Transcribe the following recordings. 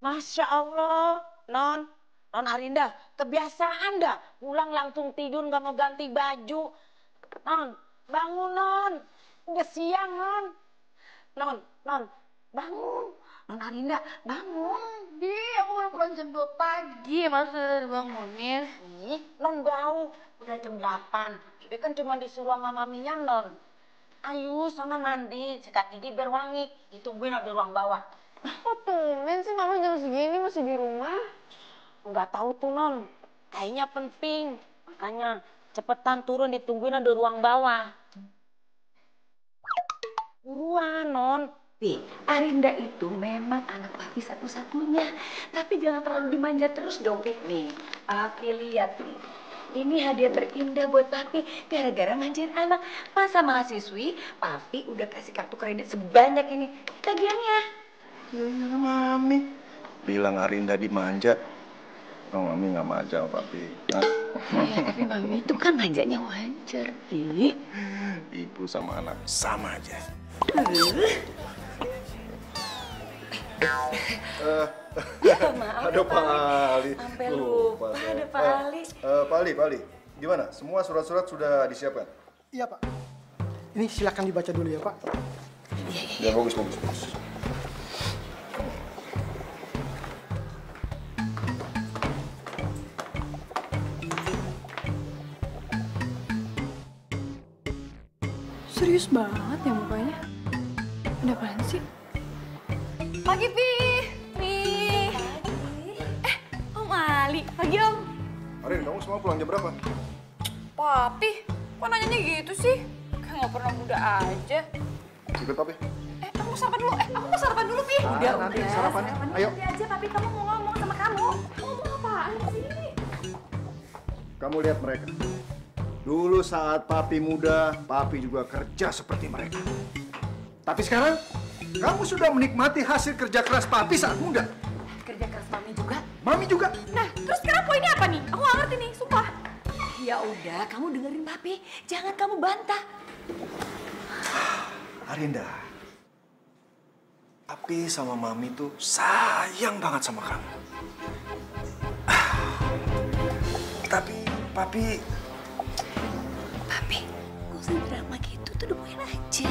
Masya Allah, Non Arinda, kebiasaan dah pulang langsung tidur nggak mau ganti baju. Non, bangun Non, udah siang Non, bangun. Non Arinda, bangun. Aku udah pulang jam 2 pagi, masa udah dibangunin? Ih, Non bau, udah jam 8. Tapi kan cuma disuruh sama maminya Non. Ayo sana mandi, sikat gigi biar wangi. Ditungguin di ruang bawah. Kok tumben sih mama jam segini masih di rumah? Nggak tahu tuh Non, kayaknya penting. Makanya cepetan turun ditungguin di ruang bawah. Buruan Non. Pi, Arinda itu memang anak papi satu-satunya. Tapi jangan terlalu dimanja terus dong, Pi. Nih, papi lihat nih. Ini hadiah terindah buat papi gara-gara manjain anak. Masa mahasiswi, papi udah kasih kartu kredit sebanyak ini. Tagihannya. Ya, Mami. Bilang Arinda dimanja. Oh, Mami nggak manja, Papi. Ya, tapi Mami itu kan manjanya wajar, Pi. Ibu sama anak sama aja. Maaf, Ada Pak Ali. Sampai lupa ada Pak Ali. Pak Ali. Gimana? Semua surat-surat sudah disiapkan? Iya, Pak. Ini silakan dibaca dulu ya, Pak. Ya, bagus. Serius banget ya mukanya. Ada apaan sih? Pagi, Pi. Om Ali. Pagi, Om. Arin, kamu semua pulang jam berapa? Papi, kok nanyanya gitu sih? Kayak nggak pernah muda aja. Ikut Papi. Aku mau sarapan dulu. Aku mau sarapan dulu, Pi. Udah, nanti sarapan. Ayo. Nanti aja, Papi. Kamu mau ngomong sama kamu. Ngomong apaan sih? Kamu lihat mereka. Dulu saat Papi muda, Papi juga kerja seperti mereka. Tapi sekarang, kamu sudah menikmati hasil kerja keras Papi saat muda. Kerja keras Mami juga. Mami juga. Nah, terus sekarang poinnya apa nih? Aku nggak ngerti nih, sumpah. Ya udah, kamu dengerin Papi. Jangan kamu bantah. Arinda, Papi sama Mami tuh sayang banget sama kamu. Tapi Papi Gak usah drama gitu, tuh dupuin aja.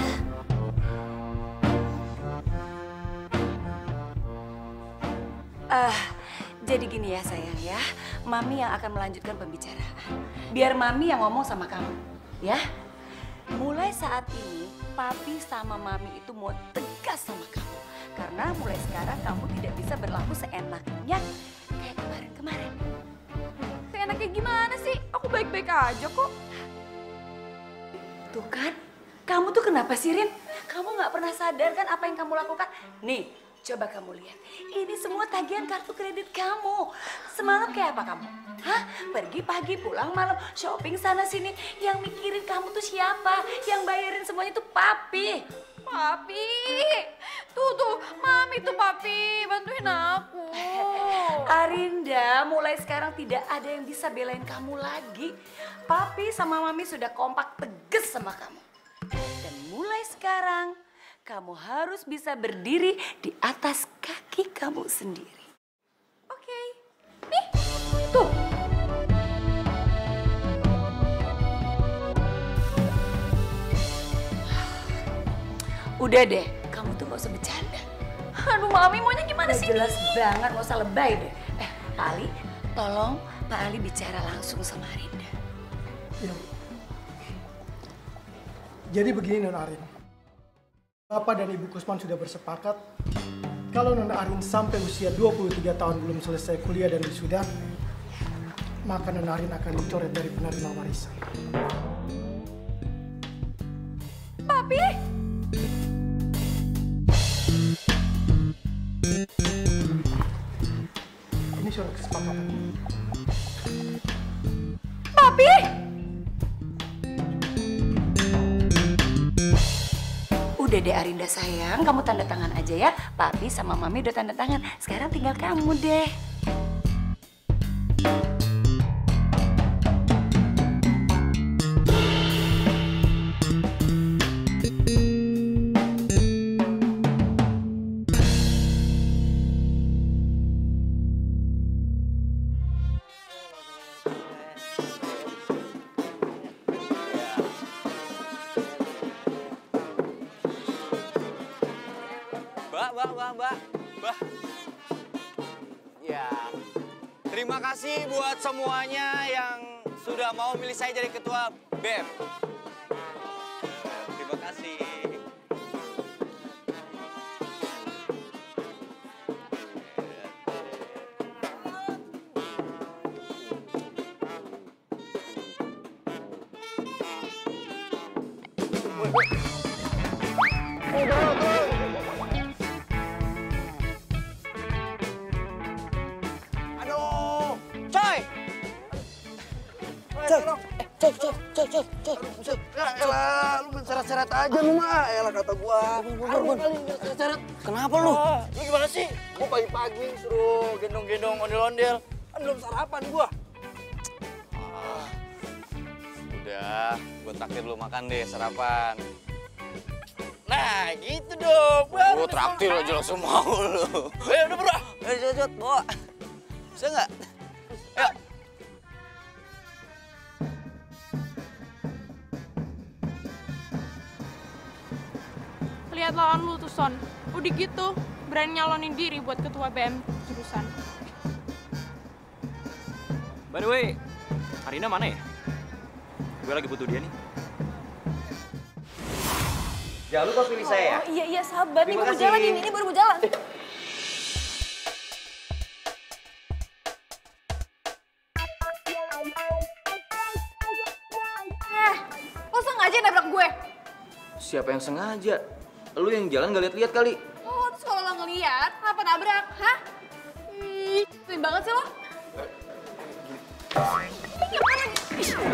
Jadi gini ya sayang ya, Mami yang akan melanjutkan pembicaraan. Biar Mami yang ngomong sama kamu, ya. Mulai saat ini, Papi sama Mami itu mau tegas sama kamu. Karena mulai sekarang kamu tidak bisa berlaku seenaknya kayak kemarin-kemarin. Seenaknya gimana sih? Aku baik-baik aja kok. Tuh kan, kamu tuh kenapa sih Rin? Kamu nggak pernah sadar kan apa yang kamu lakukan? Nih, coba kamu lihat. Ini semua tagihan kartu kredit kamu. Semalam kayak apa kamu? Hah? Pergi pagi, pulang malam, shopping sana sini. Yang mikirin kamu tuh siapa? Yang bayarin semuanya tuh Papi. Papi, tuh, Mami tuh Papi, bantuin aku. Arinda, mulai sekarang tidak ada yang bisa belain kamu lagi. Papi sama Mami sudah kompak tegas sama kamu. Dan mulai sekarang, kamu harus bisa berdiri di atas kaki kamu sendiri. Oke. Nih, tuh. Udah deh, kamu tuh gak usah bercanda. Aduh Mami, maunya gimana sih? Jelas banget, gak usah lebay deh. Pak Ali, tolong Pak Ali bicara langsung sama Arinda. Iya, Bu. Jadi begini, Nona Arin. Bapak dan Ibu Kusman sudah bersepakat kalau Nona Arin sampai usia 23 tahun belum selesai kuliah dan wisuda, maka Nona Arin akan dicoret dari penerima warisan. Papi? Ini surat kesepakatan. Papi? Udah deh Arinda sayang, kamu tanda tangan aja ya. Papi sama Mami udah tanda tangan. Sekarang tinggal kamu deh. Mbak. Ya, terima kasih buat semuanya yang sudah mau milih saya jadi ketua BEM. Terima kasih. Aduh, coy! Coy. Elah, lu main seret-seret aja lu mah. Elah kata gua. Bun. Seret. Kenapa lu? Lu gimana sih? Gua pagi-pagi suruh gendong-gendong ondel-ondel. Kan belum sarapan gua. Udah, gue traktir lu makan deh sarapan. Nah, gitu dong. Gue traktir aja langsung mau lu. Udah bro. Jod, bawa. Bisa nggak? Ayo. Lihat lawan lu tuh, Son. Udah gitu, berani nyalonin diri buat ketua BM jurusan. By the way, Arina mana ya? Gue lagi butuh dia nih. Jangan lupa pilih saya ya. Oh iya, sabar. Nih Terima baru kasih. jalan ini baru mau jalan. Lo sengaja nabrak gue? Siapa yang sengaja? Lu yang jalan gak lihat-lihat kali. Oh, terus kalau lo ngeliat, kenapa nabrak? Hah? Ih, sering banget sih lo.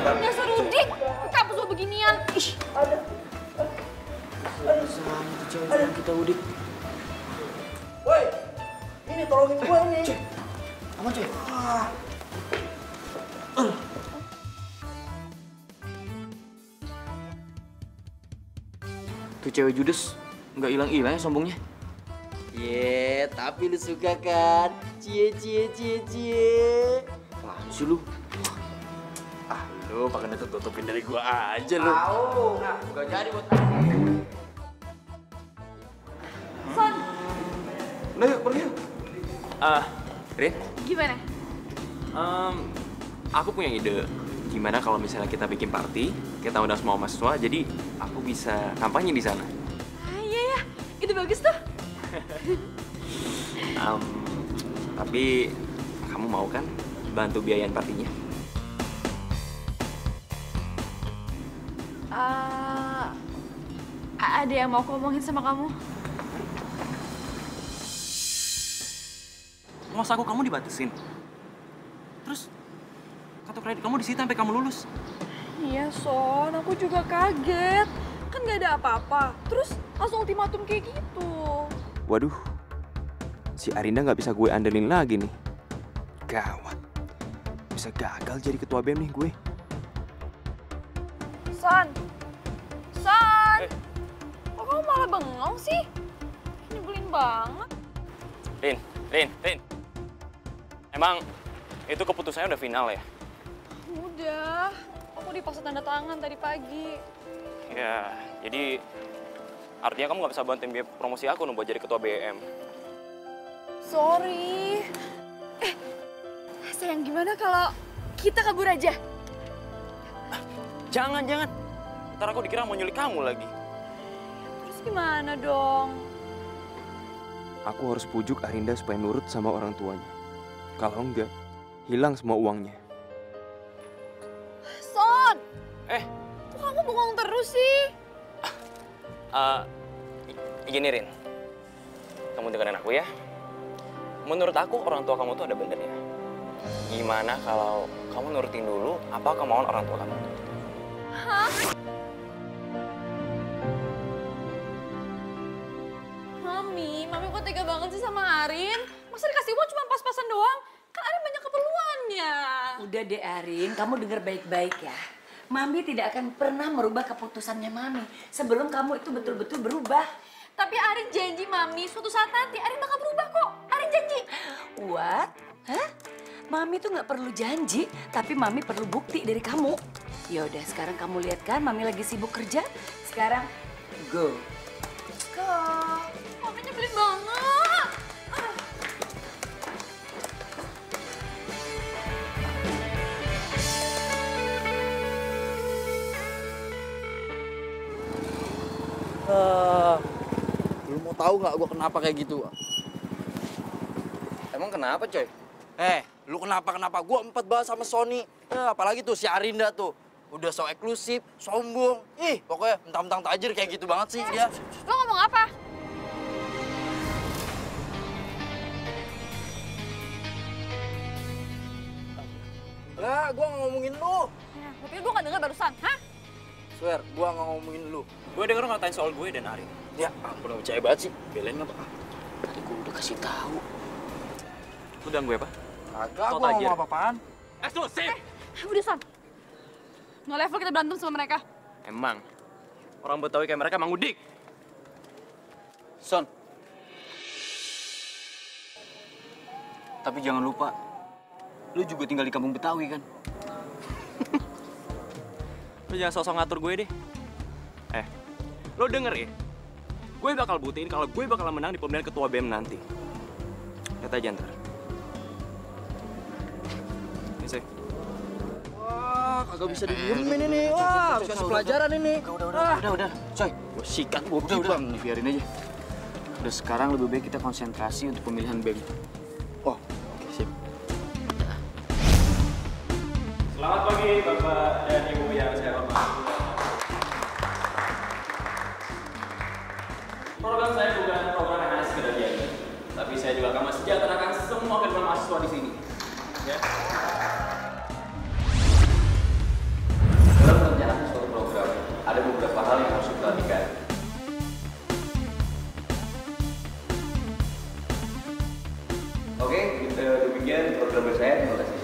Dasar Rudik, kampus lo beginian. Ih. Sama tuh cewek kita udik. Woi, ini tolongin gua ini. Aman cuy. Tuh cewek judes nggak hilang-hilang ya sombongnya. Tapi lu suka kan? Cie. Apaan sih lu? Ah, lu pakai nutup-tutupin dari gua aja lu. Gak jadi buat Son, Udah yuk, pergi yuk. Rin, Gimana? aku punya ide. Gimana kalau misalnya kita bikin party, kita undang semua mahasiswa, jadi aku bisa kampanye di sana. Iya, itu bagus tuh. Tapi kamu mau kan bantu biayain partinya? Ada yang mau aku ngomongin sama kamu? Masa aku kamu dibatasin? Terus kartu kredit kamu disita sampai kamu lulus? Iya, Son. Aku juga kaget. Kan gak ada apa-apa. Terus langsung ultimatum kayak gitu. Waduh, si Arinda nggak bisa gue andelin lagi nih. Gawat, bisa gagal jadi ketua BEM nih gue. Son! Son! Kok kamu malah bengong sih? Nyebelin banget. Rin. Emang itu keputusannya udah final ya? Udah. Aku dipaksa tanda tangan tadi pagi. Ya, jadi artinya kamu nggak bisa bantuin biaya promosi aku buat jadi ketua BEM. Sorry. Sayang, gimana kalau kita kabur aja? Jangan. Ntar aku dikira mau nyulik kamu lagi. Terus gimana dong? Aku harus pujuk Arinda supaya nurut sama orang tuanya. Kalau enggak, hilang semua uangnya. Son! Kok kamu bengong terus sih? Gini Rin, kamu dengerin aku ya. Menurut aku orang tua kamu tuh ada benernya. Gimana kalau kamu nurutin dulu apa kemauan orang tua kamu? Hah? Mami kok tega banget sih sama Arin? Masa dikasih uang cuma pas-pasan doang? Kan Arin banyak keperluannya. udah deh Arin, kamu dengar baik-baik ya. Mami tidak akan pernah merubah keputusannya Mami sebelum kamu itu betul-betul berubah. Tapi Arin janji Mami, suatu saat nanti Arin bakal berubah kok. Arin janji. What? Hah? Mami tuh nggak perlu janji, tapi Mami perlu bukti dari kamu. Ya udah, sekarang kamu lihat kan Mami lagi sibuk kerja. Sekarang go. Mami nyebelin banget. tahu nggak gue kenapa kayak gitu? Emang kenapa, coy? Lu kenapa? Gue empat banget sama Sony. Ya, apalagi tuh si Arinda tuh. Udah so eksklusif, sombong. Pokoknya mentang-mentang tajir kayak gitu banget sih dia. Lo ngomong apa? Enggak, gue nggak ngomongin lu. Gue pikir gue nggak dengar barusan, hah? Swear, gue nggak ngomongin lu. Gue denger ngatain soal gue dan Arin. Ya ampun, percaya banget sih. Belain apa? Tadi gue udah kasih tahu. Lu dan gue apa? Kagak, Kau gue tajir. ngomong apa-apaan. Eksklusif! Udah, Son. No level kita berantem sama mereka. Emang. Orang Betawi kayak mereka emang udik. Son. Tapi jangan lupa, lu juga tinggal di kampung Betawi kan? Lu jangan sosok ngatur gue deh. Lo denger ya? Gue bakal buktiin kalau gue bakal menang di pemilihan ketua BEM nanti. Lihat aja ntar. Ini sih. Wah, kagak bisa didiemin ini. Wah, harus kasih pelajaran ini. Udah. Coy, Gue sikat, gue udah. kibang nih. Biarin aja. Udah sekarang lebih baik kita konsentrasi untuk pemilihan BEM. Oh, oke, sip. Selamat pagi Bapak dan Ibu yang saya hormati. Program saya bukan program yang hanya sekedar diajar, tapi saya juga akan mensejahterakan semua kedua mahasiswa di sini. Ya. Dalam perencanaan suatu program, ada beberapa hal yang harus diperhatikan. Oke, demikian program saya. Terima kasih.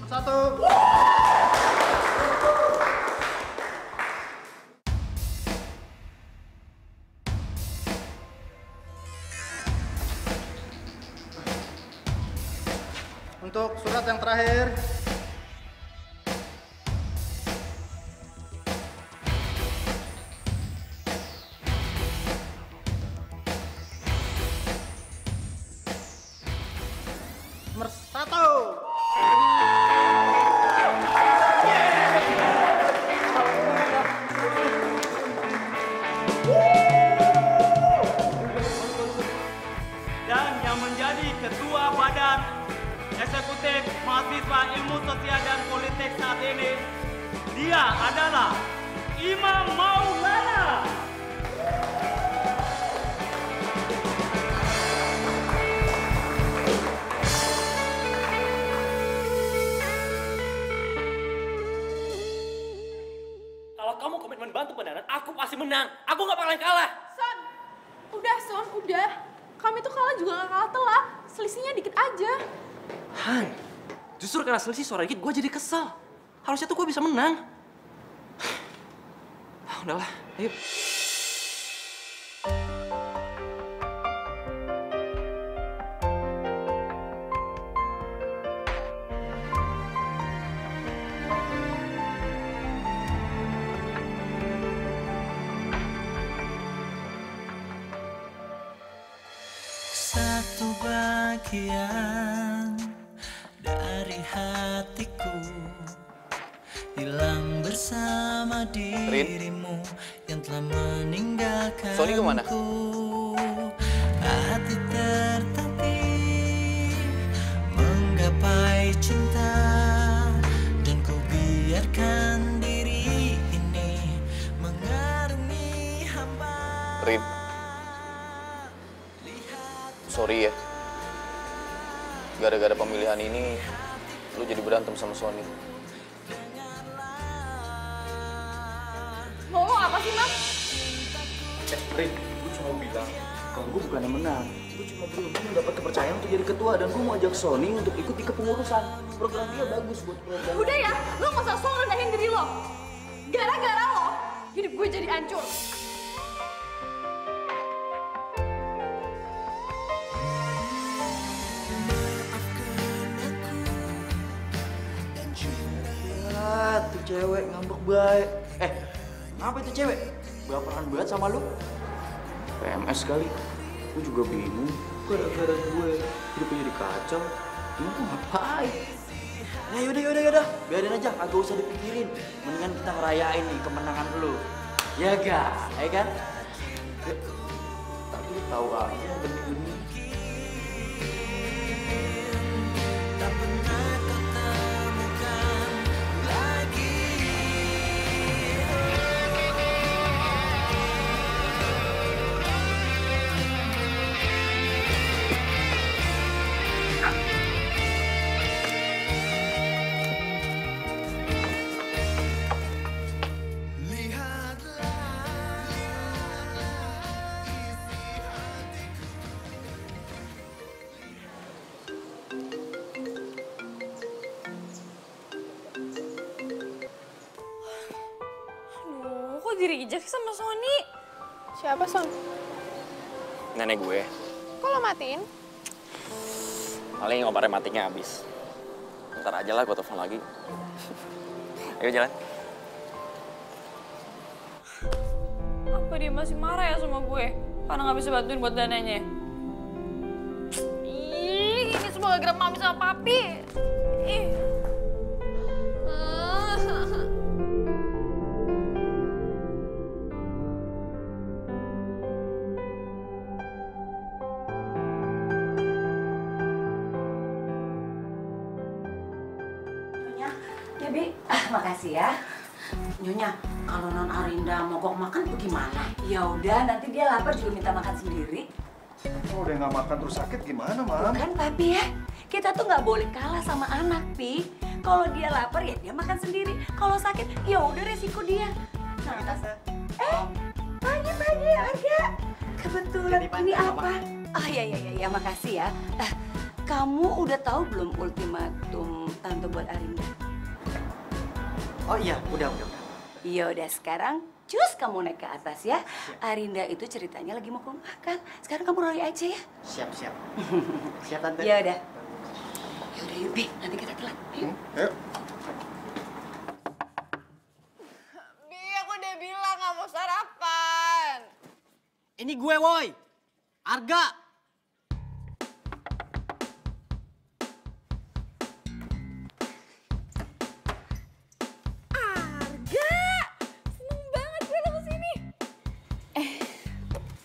Satu. Untuk surat yang terakhir. Nomor 1. Dan yang menjadi Ketua Badan Eksekutif Mahasiswa Ilmu Sosial dan Politik saat ini, dia adalah Imam Maulana. Kalau kamu komitmen bantu pendanaan, aku pasti menang. Aku nggak bakalan kalah. Son, udah. Kami tuh kalah juga gak kalah telak. Selisihnya dikit aja. Han, justru karena selisih suara dikit, gue jadi kesel. Harusnya tuh gue bisa menang. Udahlah, ayo. Satu bagian dari hatiku hilang bersama dirimu yang telah meninggalkanku. Sony kemana? Hati tertatih menggapai cinta dan ku biarkan diri ini mengarungi hamba. Rin, sorry ya. Gara-gara pemilihan ini, lu jadi berantem sama Sony. Mau lo apa sih, Mas? Rin, gue cuma bilang kalau gue bukan yang menang. Gue cuma beruntung mendapat kepercayaan untuk jadi ketua dan gue mau ajak Sony untuk ikut di kepengurusan. Program dia bagus buat program. Udah ya, lo gak usah sok rendahin diri lo. Gara-gara lo, hidup gue jadi hancur. cewek ngambek baik. Ngapa itu cewek? Baperan banget sama lu? PMS kali. Gue juga bingung. Gara-gara gue hidupnya jadi kacau. Emang gue ngapain? Nah yaudah. Biarin aja, agak usah dipikirin. Mendingan kita ngerayain nih kemenangan lu. Ya gak? Ya kan? Tapi lu tahu aja benih-benih. Tak pernah kau temukan lagi. Aduh, kok di-reject sama Sony? Siapa, Son? Nenek gue. Kok lo matiin? Paling obatnya matinya habis. Ntar aja lah gue telepon lagi. Ayo jalan. Apa dia masih marah ya sama gue? Karena nggak bisa bantuin buat dananya. Ih, ini semua gara-gara mami sama papi. Ih. Ya, Bi. Makasih ya. Nyonya, kalau Non Arinda mogok makan tuh gimana? Ya udah, nanti dia lapar juga minta makan sendiri. Kalau udah nggak makan terus sakit gimana, Mam? Bukan, Papi ya. Kita tuh nggak boleh kalah sama anak, Pi. Kalau dia lapar ya dia makan sendiri. Kalau sakit, ya udah resiko dia. Nah, pagi Arga. Kebetulan ini apa? Oh iya, makasih ya. Kamu udah tahu belum ultimatum Tante buat Arinda? Oh iya, udah. Iya udah, sekarang cus kamu naik ke atas ya. Arinda itu ceritanya lagi mau makan. Sekarang kamu lari aja ya. Siap. Siap, Tante. Ya udah. Ya udah yuk, Bi. Nanti kita telat. Ayo. Bi, aku udah bilang nggak mau sarapan. Ini gue, woi. Arga.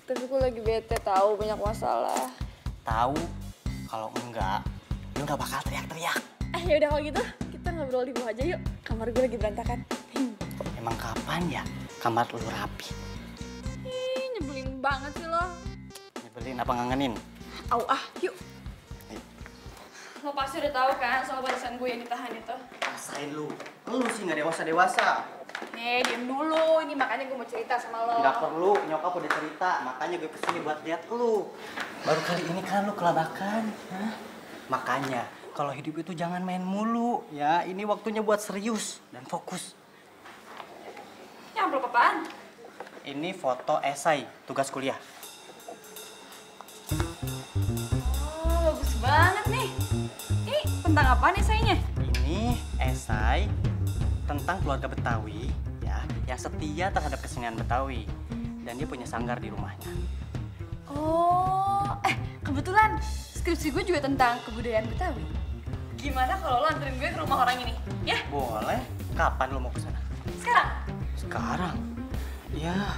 Tapi aku lagi bete tahu banyak masalah. Tahu? Kalau enggak, lu nggak bakal teriak-teriak. Ya udah kalau gitu kita ngobrol di bawah aja yuk. Kamar gue lagi berantakan. Emang kapan ya kamar lu rapi? Ih, nyebelin banget sih lo. Nyebelin apa ngangenin? Yuk. Lo pasti udah tahu kan soal barisan gue yang ditahan itu. Rasain lu. Lu sih nggak dewasa-dewasa. Nih, diem dulu. Ini makanya gue mau cerita sama lo. Nggak perlu, nyokap udah cerita. Makanya gue kesini buat lihat lu. Baru kali ini kan lu kelabakan. Hah? Makanya, kalau hidup itu jangan main mulu. Ya, ini waktunya buat serius dan fokus. Ya, amplop apaan? Ini foto esai, tugas kuliah. Oh, bagus banget nih. Ini tentang apa nih esainya? Ini esai tentang keluarga Betawi ya, yang setia terhadap kesenian Betawi dan dia punya sanggar di rumahnya. Oh, kebetulan skripsi gue juga tentang kebudayaan Betawi. Gimana kalau lo anterin gue ke rumah orang ini? Ya? Boleh. Kapan lo mau ke sana? Sekarang? Sekarang? Ya,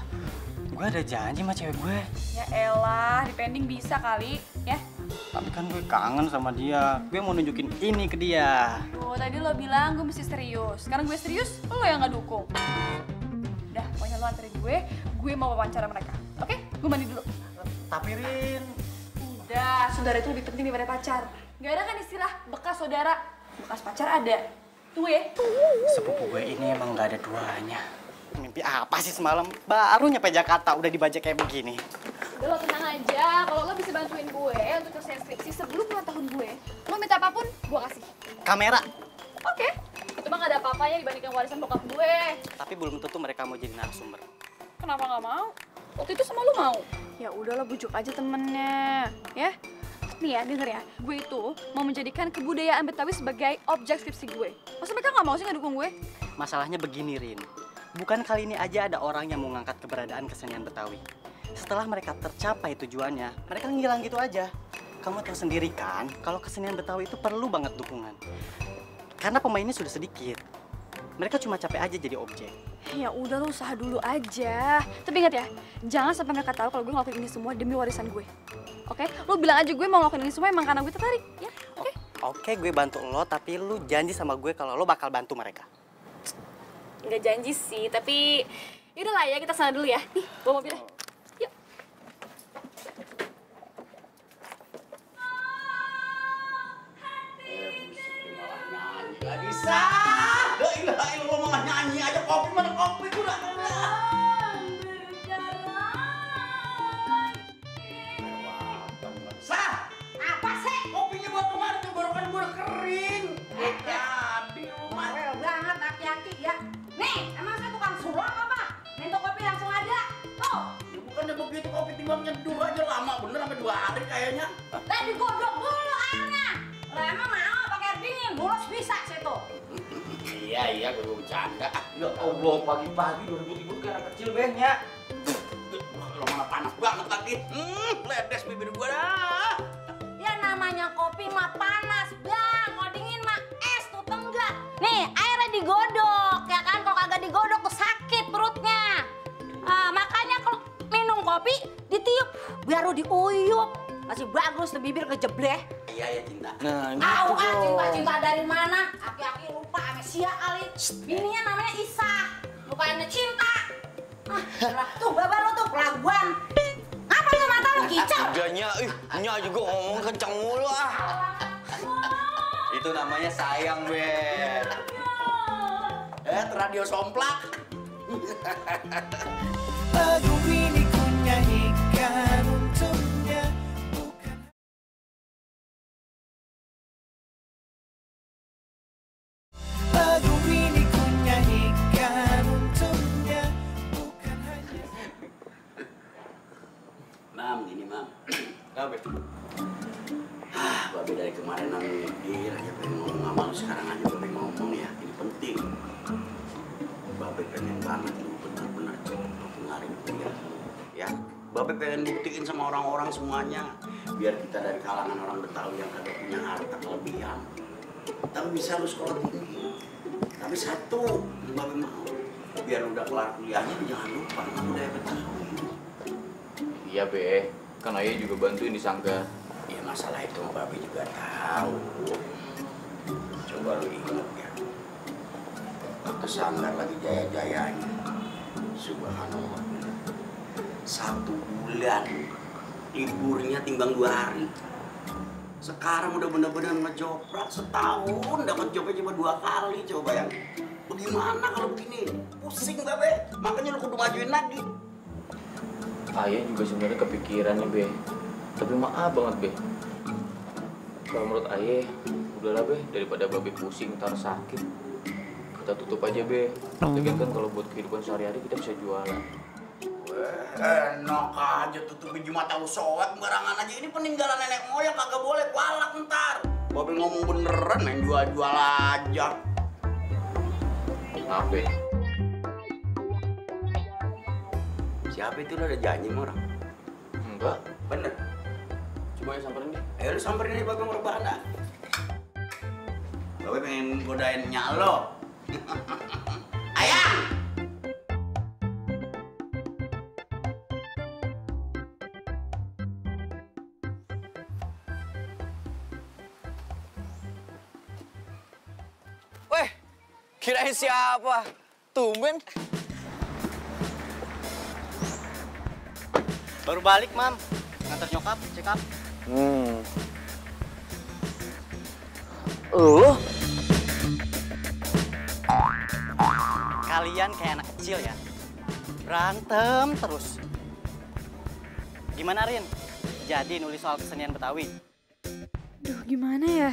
gue ada janji sama cewek gue. Ya elah, dipending bisa kali, ya? Tapi kan gue kangen sama dia. Gue mau nunjukin ini ke dia. Tuh, tadi lo bilang gue mesti serius. Sekarang gue serius, lo yang nggak dukung. Udah, pokoknya lo anterin gue mau wawancara mereka. Oke? Gue mandi dulu. Tapi Rin... Udah, saudara itu lebih penting daripada pacar. Gak ada kan istilah bekas saudara. Bekas pacar ada. Tunggu ya. Sepupu gue ini emang gak ada duanya. Mimpi apa sih semalam? Baru nyampe Jakarta udah dibajak kayak begini. Udah lo tenang aja, kalau lo bisa bantuin gue untuk selesai skripsi sebelum ulang tahun gue, lo minta apapun, gue kasih. Kamera. Oke. Itu mah gak ada apa-apanya dibandingkan warisan bokap gue. Tapi belum tentu mereka mau jadi narasumber. Kenapa nggak mau? Waktu itu sama lu mau. Ya udahlah, bujuk aja temennya, ya. Nih ya, denger ya. Gue itu mau menjadikan kebudayaan Betawi sebagai objek skripsi gue. Masa mereka nggak mau sih ngedukung gue? Masalahnya begini, Rin. Bukan kali ini aja ada orang yang mau ngangkat keberadaan kesenian Betawi. Setelah mereka tercapai tujuannya, mereka ngilang gitu aja. Kamu tahu sendiri kan, kalau kesenian Betawi itu perlu banget dukungan. Karena pemainnya sudah sedikit. Mereka cuma capek aja jadi objek. Ya udah, lo usaha dulu aja. Tapi ingat ya, jangan sampai mereka tahu kalau gue ngelakuin ini semua demi warisan gue. Oke? Lo bilang aja gue mau ngelakuin ini semua emang karena gue tertarik, ya? Oke? Oke, gue bantu lo, tapi lu janji sama gue kalau lo bakal bantu mereka. Nggak janji sih, tapi yaudah lah ya, kita sana dulu ya. Nih, bawa mobilnya. Yuk. Gak bisa. La ilaha illallah, malah nyanyi aja. Kopi mana kopi udah. Sah, apa sih? Kopinya buat kemarin tenggorokan gue udah kering. Jadi rumah. Well banget aki-aki ya. Nih, emang saya tukang sulap apa? Minta kopi langsung ada. Tuh. Ya bukannya begitu, kopi timbang nyeduh aja lama bener sampai 2 hari kayaknya. Dan digodok dulu airnya. Lah emang mau pakai air dingin, bolos bisa situ. Iya, gue bercanda. Ya Allah, pagi-pagi 2003 kayak anak kecil behnya. Lo mana panas banget lagi. Ledes bibir gue dah. Ya namanya kopi mah panas, Bang. Kalau dingin mah es tuh tenggak. Nih, airnya digodok, ya kan? Kalau kagak digodok tuh sakit perutnya. Makanya kalau minum kopi ditiup, baru diuyup. Masih bagus tuh bibir kejebleh. Iya, cinta. Nah, Cinta dari mana? Aki-aki lupa sama sia kali. Bininya namanya Isa, bukannya Cinta. Tuh, babar lo tuh pelaguan. Apa tuh mata lo kicau? Udah, Nya juga ngomong kencang mulu ah. Itu namanya sayang, Ben. Radio somplak. Lagu ini ku nyanyikan untuknya. Lagu ini ku nyanyikan untuknya, bukan hanya. Mam, ini Mam. Kenapa? Babe dari kemarin mikir aja pengen ngomong sama lu, sekarang aja Babe ngomong ya. Ini penting. Babe pengen banget lu benar-benar cepet ngelarin kuliah lu, ya. Babe pengen buktiin sama orang-orang semuanya, biar kita dari kalangan orang Betawi yang kagak punya harta kelebihan, tapi bisa lu sekolah tinggi. Tapi satu, Babe mau, biar udah kelar kuliahnya jangan lupa sama budaya Betawi. Iya, Be. Kan Ayah juga bantuin di Sanggar. Ya masalah itu Babe juga tahu. Coba lu ingat ya, waktu Sanggar lagi jaya-jayanya, subhanallah, 1 bulan liburnya timbang 2 hari. Sekarang udah bener-bener ngejoprak, setahun dapat jobnya cuma 2 kali. Coba bayangin, bagaimana kalau begini? Pusing Babe, makanya lu kudu majuin lagi. Ayah juga sebenarnya kepikiran nih, Be. Tapi maaf banget, Be. Kalau menurut Ayah, udahlah, Be. Daripada Babe pusing, ntar sakit. Kita tutup aja, Be. Lagian kan kalau buat kehidupan sehari-hari kita bisa jualan. Enak aja tutupin Jumat tahu soal sembarangan aja. Ini peninggalan nenek moyang, kagak boleh kualat ntar. Babe ngomong beneran, main jual-jual aja. Maaf, Be. Siapa itu, lo ada janji sama orang? Enggak. Bener? Coba ya samperin deh. Ayo lu samperin aja Babe mau rebana. Babe pengen godain nyak lo. Ayang! Weh, kirain siapa? Tumben. Baru balik, Mam. Ngantar nyokap, check up. Lu? Kalian kayak anak kecil ya. Berantem terus. Gimana, Rin? Jadi nulis soal kesenian Betawi? Duh, gimana ya?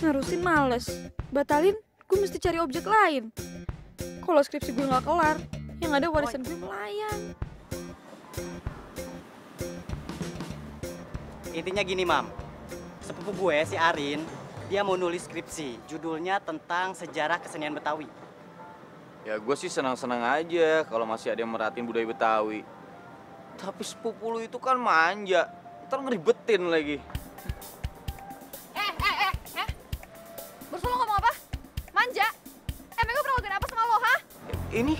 Ngarusin males. Batalin, gue mesti cari objek lain. Kalau skripsi gue nggak kelar, yang ada warisan gue melayang. Intinya gini, Mam. sepupu gue si Arin, dia mau nulis skripsi, judulnya tentang sejarah kesenian Betawi. Ya gue sih senang-senang aja kalau masih ada yang merhatiin budaya Betawi. Tapi sepupu lu itu kan manja, ntar ngeribetin lagi. Bos lo ngomong apa? Manja? Emang gue pernah lakuin apa sama lo, ha? Ini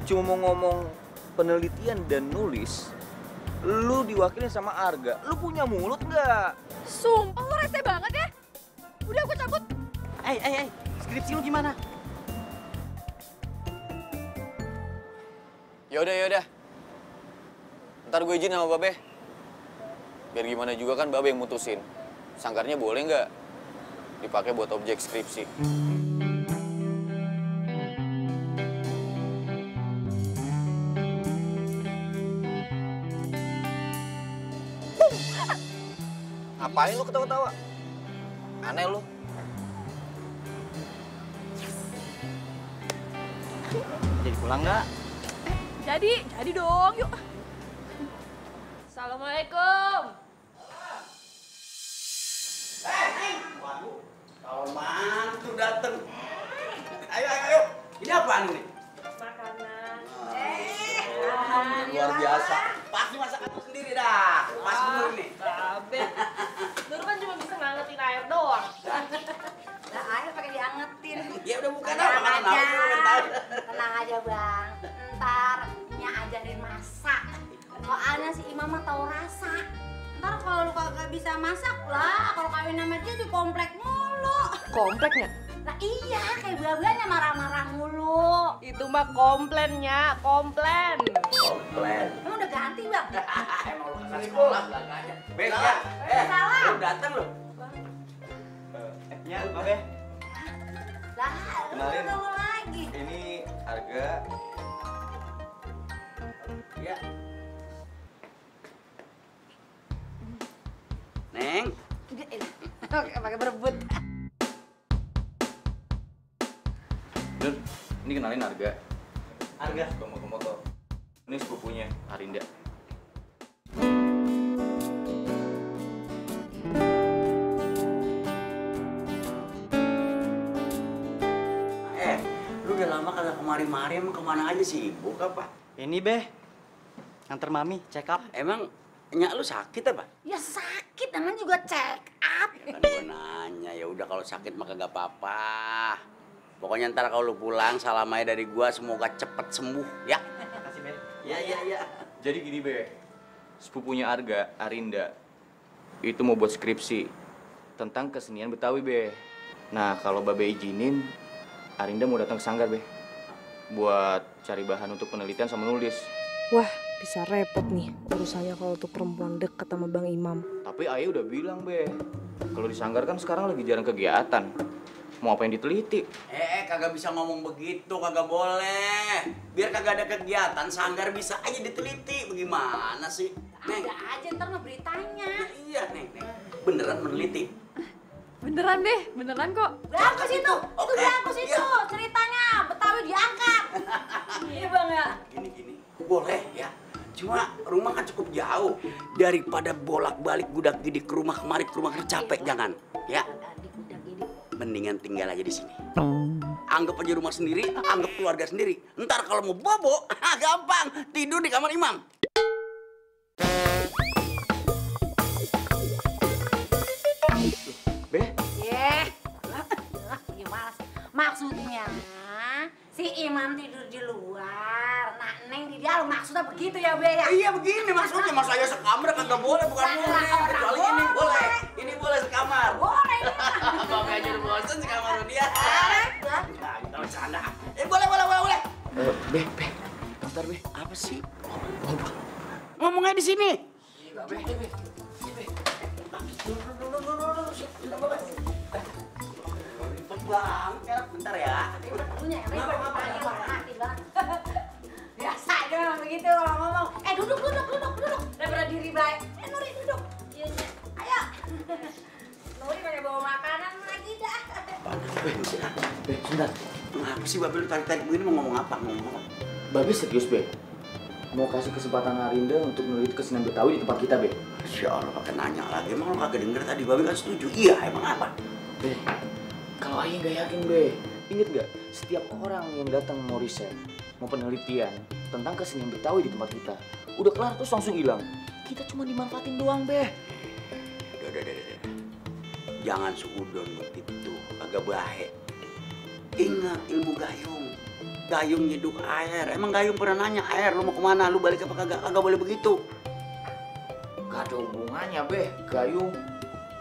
cuma mau ngomong penelitian dan nulis. Lu diwakilin sama Arga, lu punya mulut nggak? Sumpah lo rese banget ya. Udah gue cabut. Skripsi lu gimana? Yaudah. Ntar gue izin sama Babe. Biar gimana juga kan Babe yang mutusin. Sanggarnya boleh nggak dipakai buat objek skripsi? Ngapain lu ketawa-tawa? Aneh lu. Jadi pulang nggak? Jadi dong, yuk. Assalamualaikum. Waduh, kalau mantu dateng. Ayo. Ini apaan ini? Makanan. Luar biasa. Pasti masakan lu sendiri dah. Pas bener nih. Babe. Nur kan cuma bisa ngangetin air doang. Nah, air pakai diangetin. Ya udah bukan apa makanan apa bentar. Tenang aja, Bang. Ntar Nya ajarin masak. Soalnya si Imam mah tahu rasa. Ntar kalau lu kagak bisa masak lah, kalau kawin sama dia di komplek mulu. Kompleknya? Nah iya, kayak buah-buahnya marah-marah mulu. Itu mah komplennya, komplen. Komplain. Emang udah ganti, Bang? Emang lu kesal sekolah belakangnya. Bes ya. Salam. Lu datang lu. Ya, Babe. Lah, lu Kenalin. ketemu lagi. Ini Arga. Ya. Neng. Pakai berebut. Nur, ini kenalin Arga. Arga. Suka motor. Ini sepupunya Arinda. Lu udah lama kagak kemari-mari, emang kemana aja sibuk apa? Ini Beh, nganter Mami check up. Emang nyak lu sakit apa? Ya sakit, namanya juga check up. Ya kan gua nanya, ya udah kalau sakit mah kagak apa-apa. Pokoknya ntar kalau lu pulang salam aja dari gua, semoga cepet sembuh ya. Makasih Beh. Ya. Jadi gini Be, sepupunya Arga, Arinda, itu mau buat skripsi tentang kesenian Betawi Be. Nah kalau Babe izinin, Arinda mau datang ke sanggar Be, buat cari bahan untuk penelitian sama nulis. Wah, bisa repot nih urusannya kalau tuh perempuan deket sama Bang Imam. Tapi Ayah udah bilang Be, kalau di sanggar kan sekarang lagi jarang kegiatan. Mau apa yang diteliti? Kagak bisa ngomong begitu, kagak boleh. Biar kagak ada kegiatan, sanggar bisa aja diteliti. Bagaimana sih? Neng. Ada aja ntar mah beritanya. Iya, Neng. Beneran meneliti. Beneran deh, beneran kok. Berapa situ? Itu berapa situ? Ceritanya Betawi diangkat. Iya Bang ya. Gini. Boleh ya. Cuma rumah kan cukup jauh. Daripada bolak-balik gudak-gidik ke rumah kemari capek, jangan. Ya. Mendingan tinggal aja di sini. Anggap aja rumah sendiri, anggap keluarga sendiri. Ntar kalau mau bobo, gampang. Tidur di kamar Imam. Be? Gimana sih? Maksudnya si Imam tidur di luar, nah Neng di dalam. Maksudnya begitu ya Be ya? Iya begini maksudnya. Mas saya sekamar kagak boleh, bukan boleh. Kecuali ini boleh. Ini boleh sekamar. Boleh. Bapak aja udah bosan sekamar sama dia. Nah, kita bercanda. Boleh. Be, bentar Be. Apa sih? Ngomong aja di sini. Bentar ya. Biasa aja memang begitu kalau ngomong. Duduk. Daripada diri baik. Nuri duduk. Iya. Ayo. Nuri pakai bawa makanan lagi dah. Be, sebentar. Kenapa sih Babe lu tarik-tarik begini mau ngomong apa? Babe serius Be, mau kasih kesempatan Arinda untuk meneliti kesenian Betawi di tempat kita Be. Masya Allah pakai nanya lagi. Emang lo kagak denger tadi Babe kan setuju? Iya, emang apa? Be, kalau Ayah nggak yakin, Be, inget nggak? Setiap orang yang datang mau riset, mau penelitian tentang kesenian Betawi di tempat kita, udah kelar terus langsung hilang. Kita cuma dimanfaatin doang, Be. Udah. Jangan suudon begitu, kagak baik. Ingat ilmu gayung. Gayung nyeduk air. Emang gayung pernah nanya air, lu mau kemana? Lu balik apa kagak? Kagak boleh begitu. Gak ada hubungannya, Be. Gayung,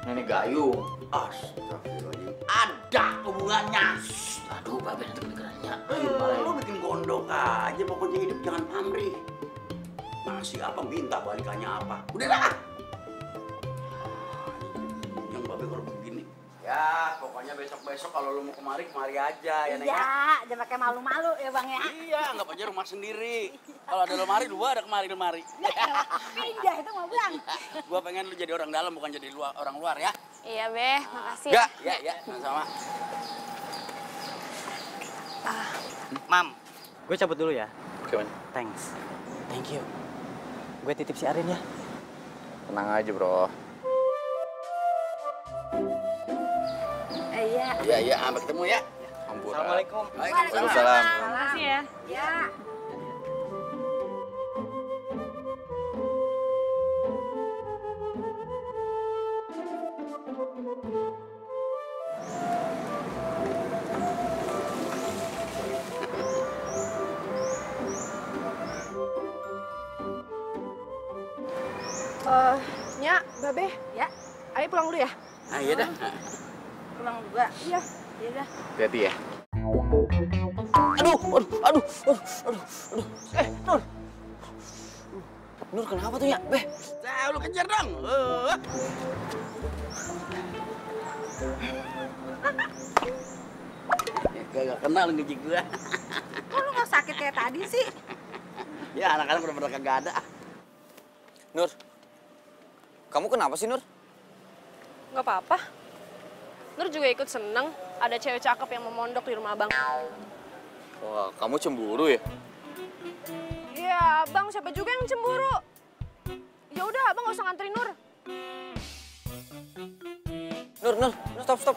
nenek gayung. Astagfirullahaladzim. Ada hubungannya. Aduh, Babe nanti kedengerannya. Lu bikin gondok aja, pokoknya hidup jangan pamrih. Masih apa minta balikannya apa? Udahlah. Yang Babe kalau begini. Ya, pokoknya besok-besok kalau lu mau kemari aja ya, Neng. Iya, jangan pakai malu-malu ya Bang ya. Iya, anggap aja rumah sendiri. Kalau ada lemari, lu ada lemari. Pindah itu mau pulang. Gua pengen lu jadi orang dalam bukan jadi orang luar ya. Iya, Be. Makasih. Ya, sama-sama. Mam, gue cabut dulu ya. Oke, Man. Thanks. Thank you. Gue titip si Arin ya. Tenang aja, Bro. Iya, sampai ketemu ya. Assalamualaikum. Waalaikumsalam. Makasih ya. Ya. Nya, Babe. Ya. Ayo pulang dulu ya. Nah, iya dah. Pulang juga. Iya. Iya dah. Hati-hati ya. Aduh. Nur. Nur, kenapa tuh, ya? Be. Nah, lu kejar dong. Gak kenal ngejik gua. Kok lu gak sakit kayak tadi sih? Ya, anak-anak udah kagak ada. Nur, kamu kenapa sih, Nur? Nggak apa-apa. Nur juga ikut seneng ada cewek cakep yang memondok di rumah Abang. Wah, kamu cemburu ya? Iya, Abang siapa juga yang cemburu? Ya udah, Abang nggak usah nganterin Nur. Nur, stop.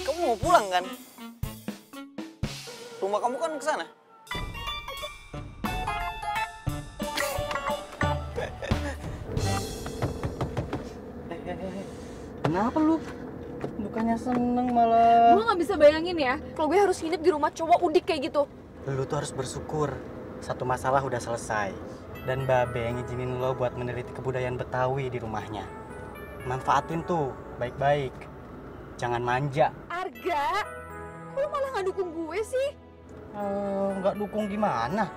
Kamu mau pulang kan? Rumah kamu kan ke sana. Kenapa lu? Bukannya seneng malah. Gue nggak bisa bayangin ya, kalau gue harus hidup di rumah cowok udik kayak gitu. Lu tuh harus bersyukur. Satu masalah udah selesai. Dan Babe yang ngizinin lo buat meneliti kebudayaan Betawi di rumahnya. Manfaatin tuh, baik-baik. Jangan manja. Arga, kok lu malah nggak dukung gue sih? Nggak dukung gimana?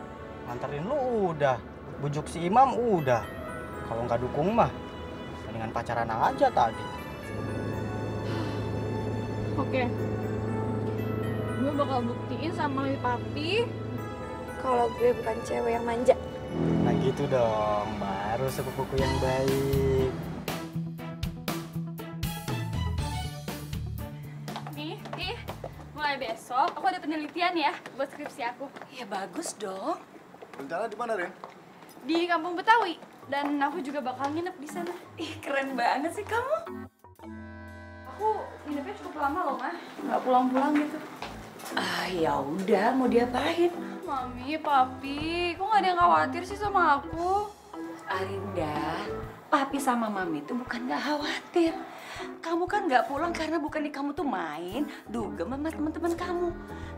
Nganterin lu udah. Bujuk si Imam udah. Kalau nggak dukung mah, mendingan pacaran aja tadi. Oke. Gue bakal buktiin sama Mami Papi kalau gue bukan cewek yang manja. Nah gitu dong, baru sepupuku yang baik. Nih, mulai besok aku ada penelitian ya buat skripsi aku. Ya bagus dong. Rencana di mana, Ren? Di Kampung Betawi. Dan aku juga bakal nginep di sana. Ih, keren banget sih kamu. Aku nginepnya cukup lama loh, Mah. Nggak pulang-pulang gitu. Ah, ya udah, mau diapain? Mami, Papi, kok nggak ada yang khawatir sih sama aku? Arinda, Papi sama Mami itu bukan nggak khawatir. Kamu kan nggak pulang karena bukannya kamu tuh main, dugem sama teman-teman kamu.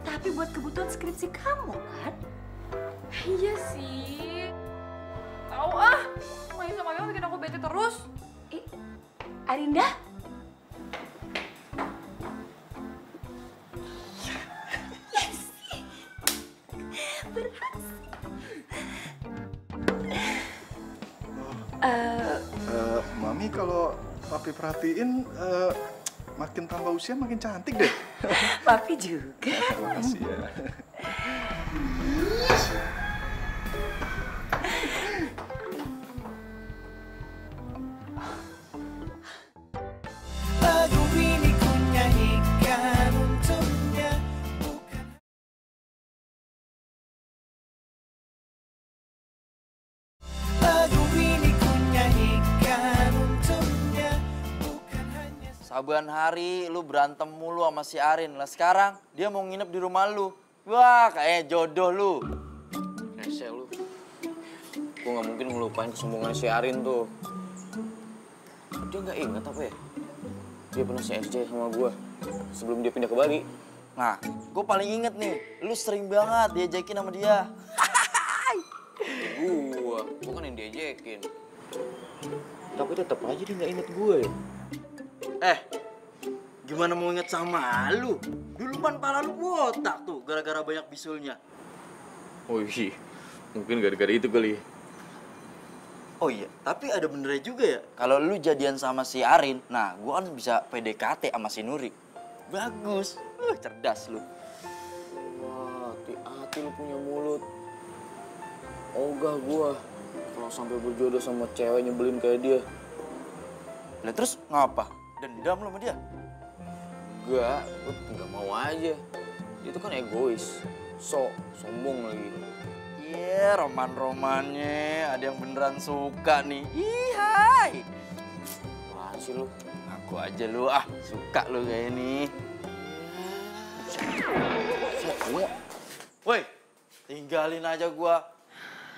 Tapi buat kebutuhan skripsi kamu kan? Iya sih. Tahu ah, main sama kamu bikin aku bete terus. Arinda? Yes. Berhasil. Mami kalau Papi perhatiin makin tambah usia makin cantik deh. Papi juga. Makasih ya. Lagu ini ku nyanyikan untuknya. Lagu ini ku nyanyikan Saban hari lu berantem mulu sama si Arin. Lah sekarang dia mau nginep di rumah lu. Wah, kayaknya jodoh lu. Rese lu. Gue gak mungkin ngelupain kesombongan si Arin tuh. Dia gak inget apa ya? Dia pernah CFC sama gue sebelum dia pindah ke Bali. Nah, gue paling inget nih, lu sering banget diajakin sama dia. Gue kan yang diajakin. Tapi tetap aja dia gak inget gue. Gimana mau inget sama lu? Dulu kan pala lu botak tuh, gara-gara banyak bisulnya. Oh iya, mungkin gara-gara itu kali. Oh iya, tapi ada benernya juga ya. Kalau lu jadian sama si Arin, nah gua kan bisa PDKT sama si Nuri. Bagus, cerdas lu. Wah, hati-hati lu punya mulut. Ogah gua kalau sampai berjodoh sama cewek nyebelin kayak dia. Lah terus ngapa? Dendam lu sama dia? Enggak, gue nggak mau aja. Dia tuh kan egois, sombong lagi. Iya, roman-romannya ada yang beneran suka nih. Ih, hai. Apaan sih lu? Aku aja lu, suka lu kayak ini. Woi, tinggalin aja gua.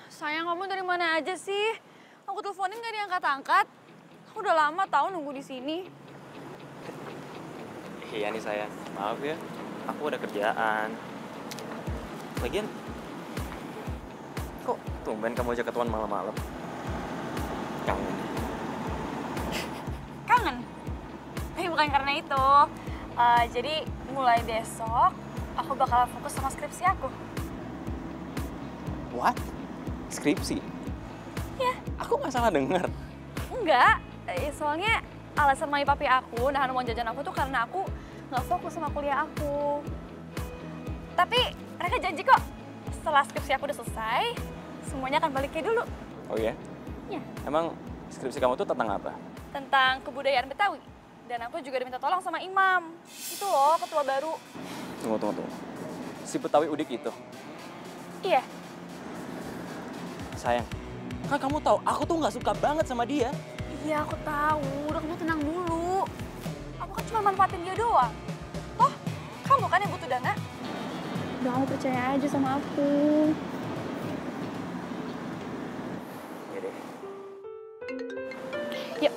Sayang, kamu dari mana aja sih? Aku teleponin gak diangkat-angkat. Aku udah lama tahu nunggu di sini. Iya nih sayang, maaf ya, aku ada kerjaan. Lagian, kok tumben kamu ajak ketemuan malam-malam? Kangen. Kangen? Tapi bukan karena itu. Jadi mulai besok, aku bakal fokus sama skripsi aku. What? Skripsi? Iya. Aku nggak salah dengar. Enggak, soalnya alasan mami papi aku nahan uang jajan aku tuh karena aku nggak fokus sama kuliah aku. Tapi mereka janji kok setelah skripsi aku udah selesai, semuanya akan balik kayak dulu. Oh iya? Iya. Emang skripsi kamu tuh tentang apa? Tentang kebudayaan Betawi. Dan aku juga diminta tolong sama Imam. Itu loh, ketua baru. Tunggu. Si Betawi Udik itu? Iya. Sayang, kan kamu tahu aku tuh nggak suka banget sama dia. Iya, aku tahu. Udah, kamu tenang dulu. Aku kan cuma manfaatin dia doang. Toh, kamu kan yang butuh dana. Udah, kamu percaya aja sama aku. Ya deh. Yuk.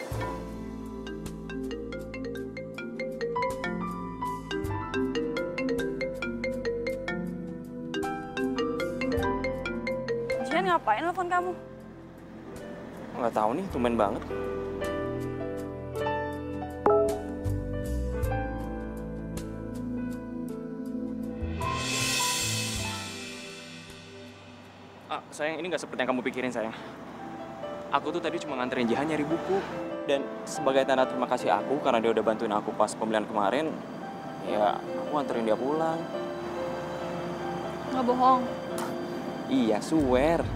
Jian, ngapain nelfon kamu? Nggak tahu nih, tumben banget. Sayang, ini nggak seperti yang kamu pikirin, sayang. Aku tuh tadi cuma nganterin Jihan nyari buku. Dan sebagai tanda terima kasih aku karena dia udah bantuin aku pas pemilihan kemarin, ya aku nganterin dia pulang. Nggak bohong. Iya, swear.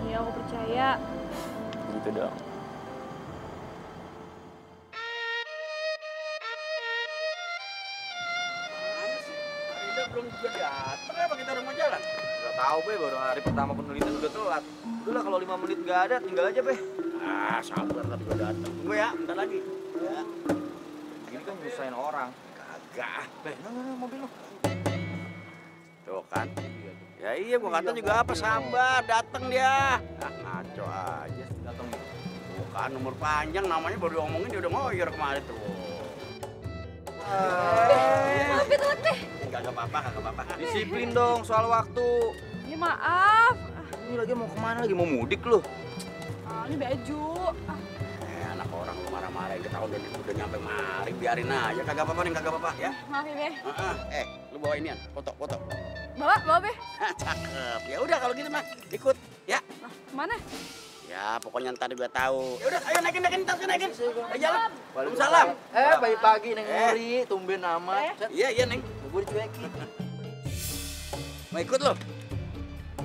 Iya, aku percaya. Gitu dong. Belum juga datang apa kita udah mau jalan? Gak tahu Be, baru hari pertama penelitian udah telat. Udah lah kalau 5 menit gak ada, tinggal aja Be. Sabar tapi udah datang. Tunggu ya, bentar lagi. Ya. Ini kan nyusahin orang. Kagak. Be, no, mobil lo. Tuh kan. Ya iya, gua kata juga apa, sabar, datang dia. Ngaco aja. Datang nih. Tuh kan, nomor panjang namanya baru diomongin dia udah ngoyor kemarin tuh. Tapi telat deh. Gak apa-apa. Disiplin dong soal waktu. Ya maaf. Ini lagi mau kemana lagi? Mau mudik lu? Ini baju. Anak orang lu marah-marah, ketahuan udah nyampe mari, biarin aja. Kagak apa-apa nih, kagak apa-apa ya. Maaf ya, Be. Lu bawa inian, foto. Bawa, Be. Cakep. Ya udah kalau gitu mah ikut ya. Kemana? Ya pokoknya ntar juga tahu. Ya udah, ayo naikin. Ayo jalan. Waalaikumsalam. Pagi-pagi Neng Nuri, tumben amat. Iya Neng. Gue dicuekin. Mau ikut lo?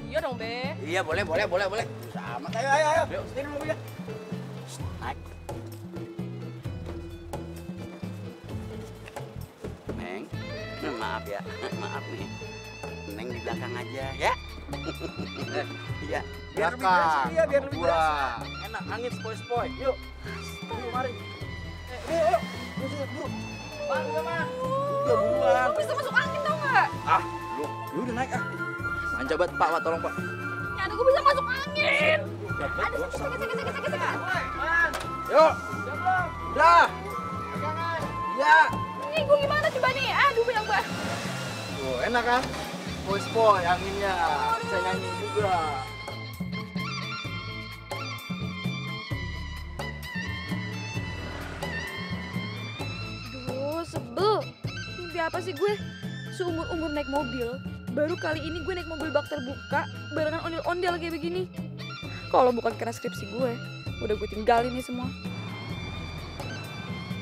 Iya dong, Be. Iya boleh. Sama. Ayo. Setir mobilnya. Naik. Neng, maaf ya. Maaf nih. Neng di belakang aja ya. Iya. Biar lebih berasa. Enak, angin sepoi-sepoi. Yuk. mari. Ayo. Buru. Bang, Man. Udah buruan. Lu bisa masuk angin tau nggak? Ah, lu udah naik ah. Manja banget, Pak, tolong, Pak. Ya, gue bisa masuk angin. Aduh, sakit. Yuk. Udah. Ya. Nih, gue gimana coba nih? Aduh, bilang gue. Tuh, enak kan? Spoi anginnya. Bisa nyanyi juga. Aduh, sebel. Mimpi apa sih gue? Seumur-umur naik mobil, baru kali ini gue naik mobil bak terbuka, barengan ondel-ondel kayak begini. Kalau bukan karena skripsi gue, udah gue tinggalin nih semua.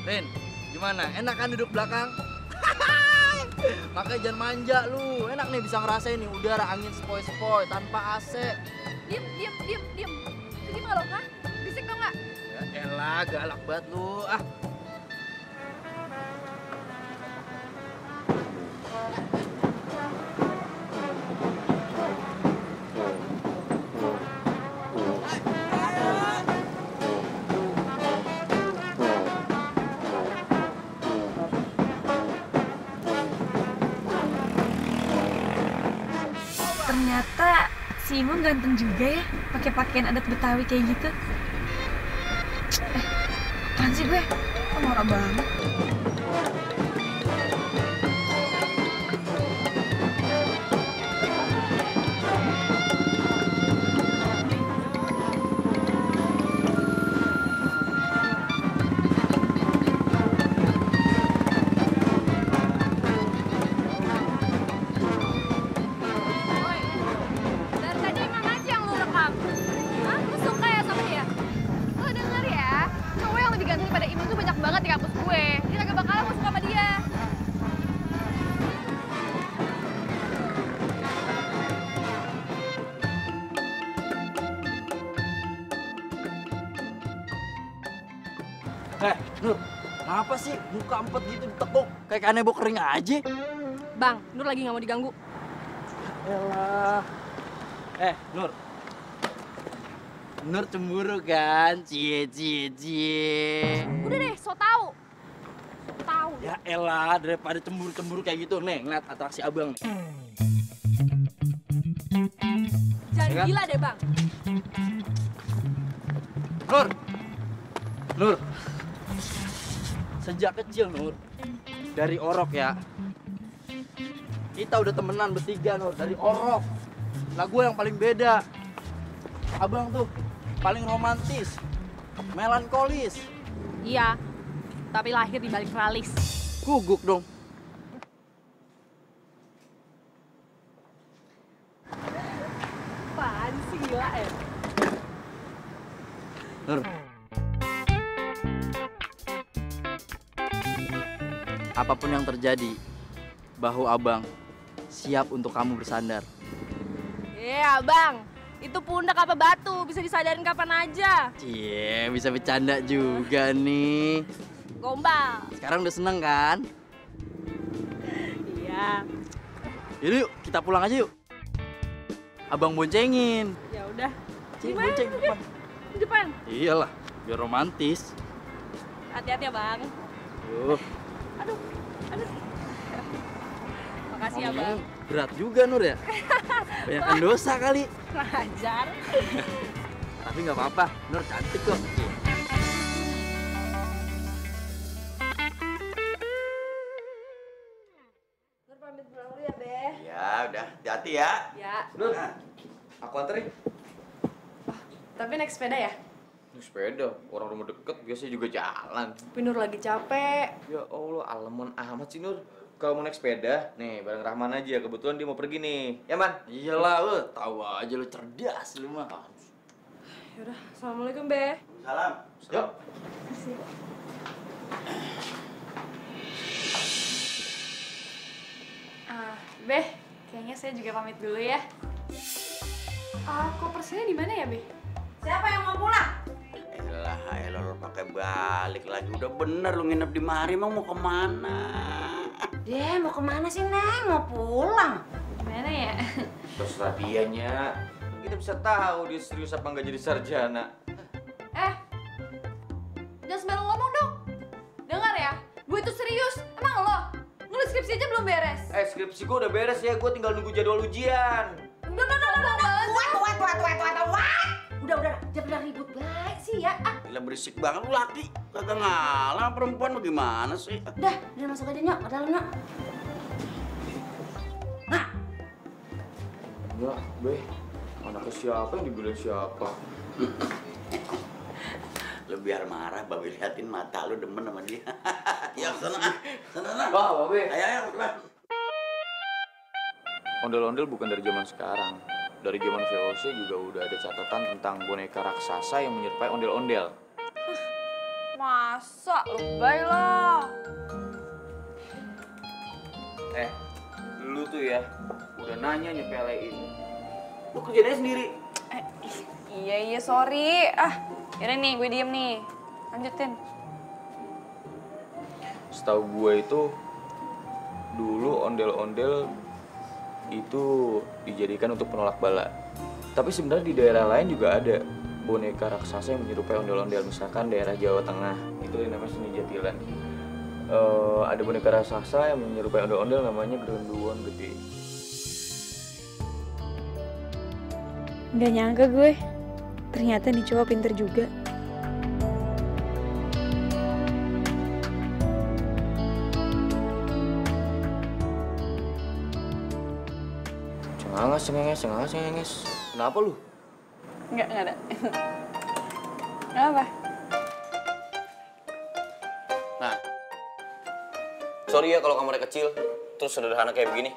Rin, gimana? Enak kan duduk belakang? Makanya jangan manja lu. Enak nih bisa ngerasain nih udara angin sepoi-sepoi tanpa AC. Diem. Itu gimana lo, Kak? Bisik tau nggak? Ya elah, galak banget lu. Ah. Ternyata si Imo ganteng juga ya, pakai pakaian adat Betawi kayak gitu. Apaan sih gue? Kok norak banget? Dari tadi emang aja yang lu rekam. Hah? Lu suka ya sama dia? Lu denger ya, cowok yang lebih ganteng pada Imam tuh banyak banget di kampus gue. Dia kagak bakalan gue suka sama dia. Nur, kenapa sih muka empet gitu ditekuk? Kayak kanebo kering aja. Bang, Nur lagi nggak mau diganggu. Elah. Nur. Nur cemburu kan? Cie. Udah deh, so tau. Tahu. Ya elah, daripada cemburu-cemburu kayak gitu. Nih, ngeliat atraksi abang. Jangan Ya kan? gila deh, Bang. Nur. Sejak kecil, Nur. Dari Orok ya. Kita udah temenan bertiga, Nur. Dari Orok. Lah gue yang paling beda. Abang tuh paling romantis. Melankolis. Iya, tapi lahir di balik tralis. Guguk dong. Apaan sih gila ya? Nur. Apapun yang terjadi, bahu abang siap untuk kamu bersandar. Iya, Bang. Itu pundak apa batu, bisa disadarin kapan aja. Cie, bisa bercanda juga nih. Gombal. Sekarang udah seneng kan? Iya. Yaudah yuk, kita pulang aja yuk. Abang boncengin. Ya udah. Cing, Gimana? bonceng depan. Di depan. Iyalah, biar romantis. Hati-hati ya, Bang. Yuh. Aduh. Makasih ya, Ngomong Bang. berat juga Nur ya. Banyakan dosa kali. Ngajar. Tapi nggak apa-apa, Nur cantik kok. Nur pamit pulang dulu ya, Be. Ya udah, hati-hati ya. Ya. Nur, aku anterin. Tapi naik sepeda ya? Naik sepeda, orang rumah deket biasanya juga jalan. Tapi Nur lagi capek. Ya Allah, aleman amat sih Nur. Kalau mau naik sepeda, nih bareng Rahman aja. Kebetulan dia mau pergi nih. Ya, Man? Iyalah, lu tahu aja lu cerdas lu mah. Yaudah, assalamualaikum, Be. Salam. Yuk. Makasih. Be, kayaknya saya juga pamit dulu ya. Kopernya di mana ya, Be? Siapa yang mau pulang? Elah lu pakai balik lagi. Udah bener lu nginep di mari, emang mau kemana? Dia mau kemana sih, Neng? Mau pulang. Gimana ya? Terserah dianya. Kita bisa tahu dia serius apa nggak jadi sarjana. Jangan sembarang skripsi aja belum beres. Skripsi gue udah beres ya, gue tinggal nunggu jadwal ujian. Udah, jangan ribut baik sih ya. Gila berisik banget lu laki. Kagak ngalah perempuan bagaimana sih? Udah masuk aja Nyok, ke dalam Nyok. Nah. Enggak, Be. Anaknya siapa yang dibilang siapa? Lu biar marah, Babe liatin mata lu demen sama dia. Ya, sana. Wah, Babe. Ayo, cepat. Ondel-ondel bukan dari zaman sekarang. Dari zaman VOC juga udah ada catatan tentang boneka raksasa yang menyerupai ondel-ondel. Masa? Lebay lah. Lu tuh ya, udah nanya nyepelein. Lu kerjainnya sendiri. Iya, sorry. Yaudah nih, gue diem nih. Lanjutin. Setahu gue itu, dulu ondel-ondel itu dijadikan untuk penolak bala. Tapi sebenarnya di daerah lain juga ada boneka raksasa yang menyerupai ondel-ondel. Misalkan daerah Jawa Tengah, itu yang namanya seni jatilan. Ada boneka raksasa yang menyerupai ondel-ondel namanya Gerunduan Gede. Gak nyangka gue, ternyata nih cowok pinter juga. Cengenges. Kenapa lu? Enggak ada. Enggak apa. Nah, sorry ya kalau kamarnya kecil, terus sederhana kayak begini.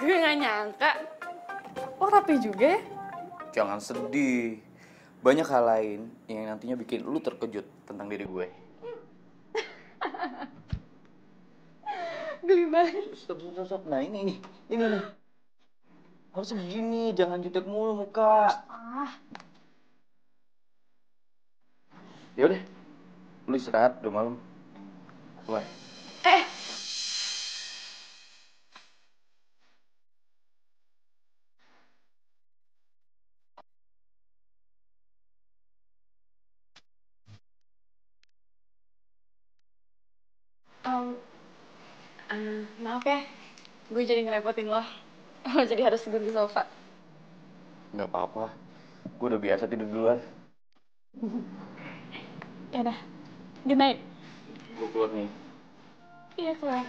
Gue gak nyangka. Oh, rapi juga ya? Jangan sedih. Banyak hal lain yang nantinya bikin lu terkejut tentang diri gue. Geli banget. Stop. Nah ini nih. Harus begini, jangan jutek mulu muka. Ya udah, lu istirahat, udah malam. Bye. Maaf ya, gue jadi ngerepotin lo. Lo jadi harus tidur di sofa. Nggak apa-apa, gue udah biasa tidur duluan. Yaudah, good night. Gue keluar nih. Iya, keluar.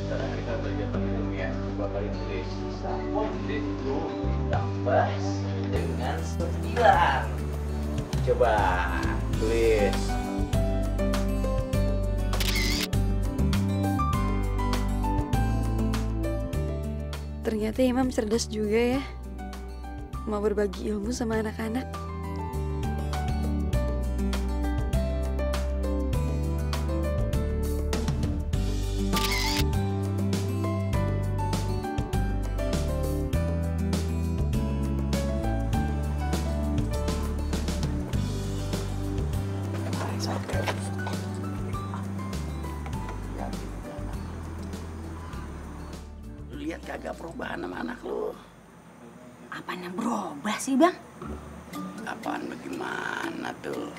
Sekarang kita belajar minum ya. Bakal tulis sapon itu ditambah dengan 9. Coba tulis. Ternyata Imam cerdas juga ya. Mau berbagi ilmu sama anak-anak. Lu lihat kagak perubahan sama anak lu? Apaan yang berubah sih, Bang? Apaan bagaimana tuh?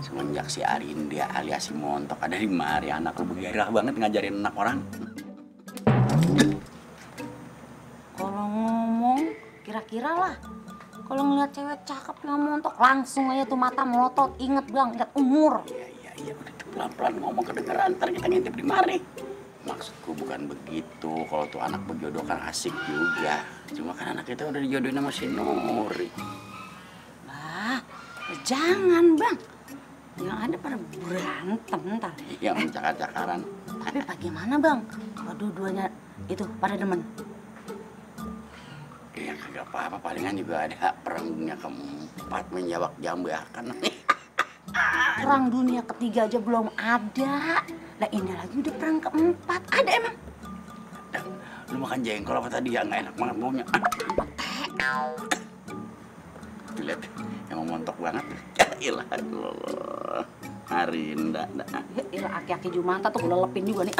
Semenjak si Arinda alias si Montok ada di mari, anak lu bergairah banget ngajarin anak orang. Kalau ngomong, kira-kira lah. Kalau ngeliat cewek cakep yang Montok, langsung aja tuh mata melotot. Ingat, Bang, ingat umur. Iya, udah tuh pelan-pelan ngomong kedengeran, ntar kita ngintip di mari. Maksudku bukan begitu, kalau tuh anak berjodoh kan asik juga. Cuma kan anak kita udah dijodohin sama si Nuri. Lah, jangan, Bang. Yang ada pada berantem ntar. Iya, mencakar-cakaran. Tapi bagaimana, Bang? Kalau dua-duanya itu pada demen. Ya kagak apa-apa, palingan juga ada perang dunia keempat menjawab jambakan. Perang dunia ketiga aja belum ada. Lah ini lagi udah perang keempat. Ada emang? Lu makan jengkol apa tadi ya? Nggak enak banget baunya. Lihat, emang montok banget. Ya ilah, Allah. Arinda. Ira aki-aki Jumanta tuh udah lepin juga nih.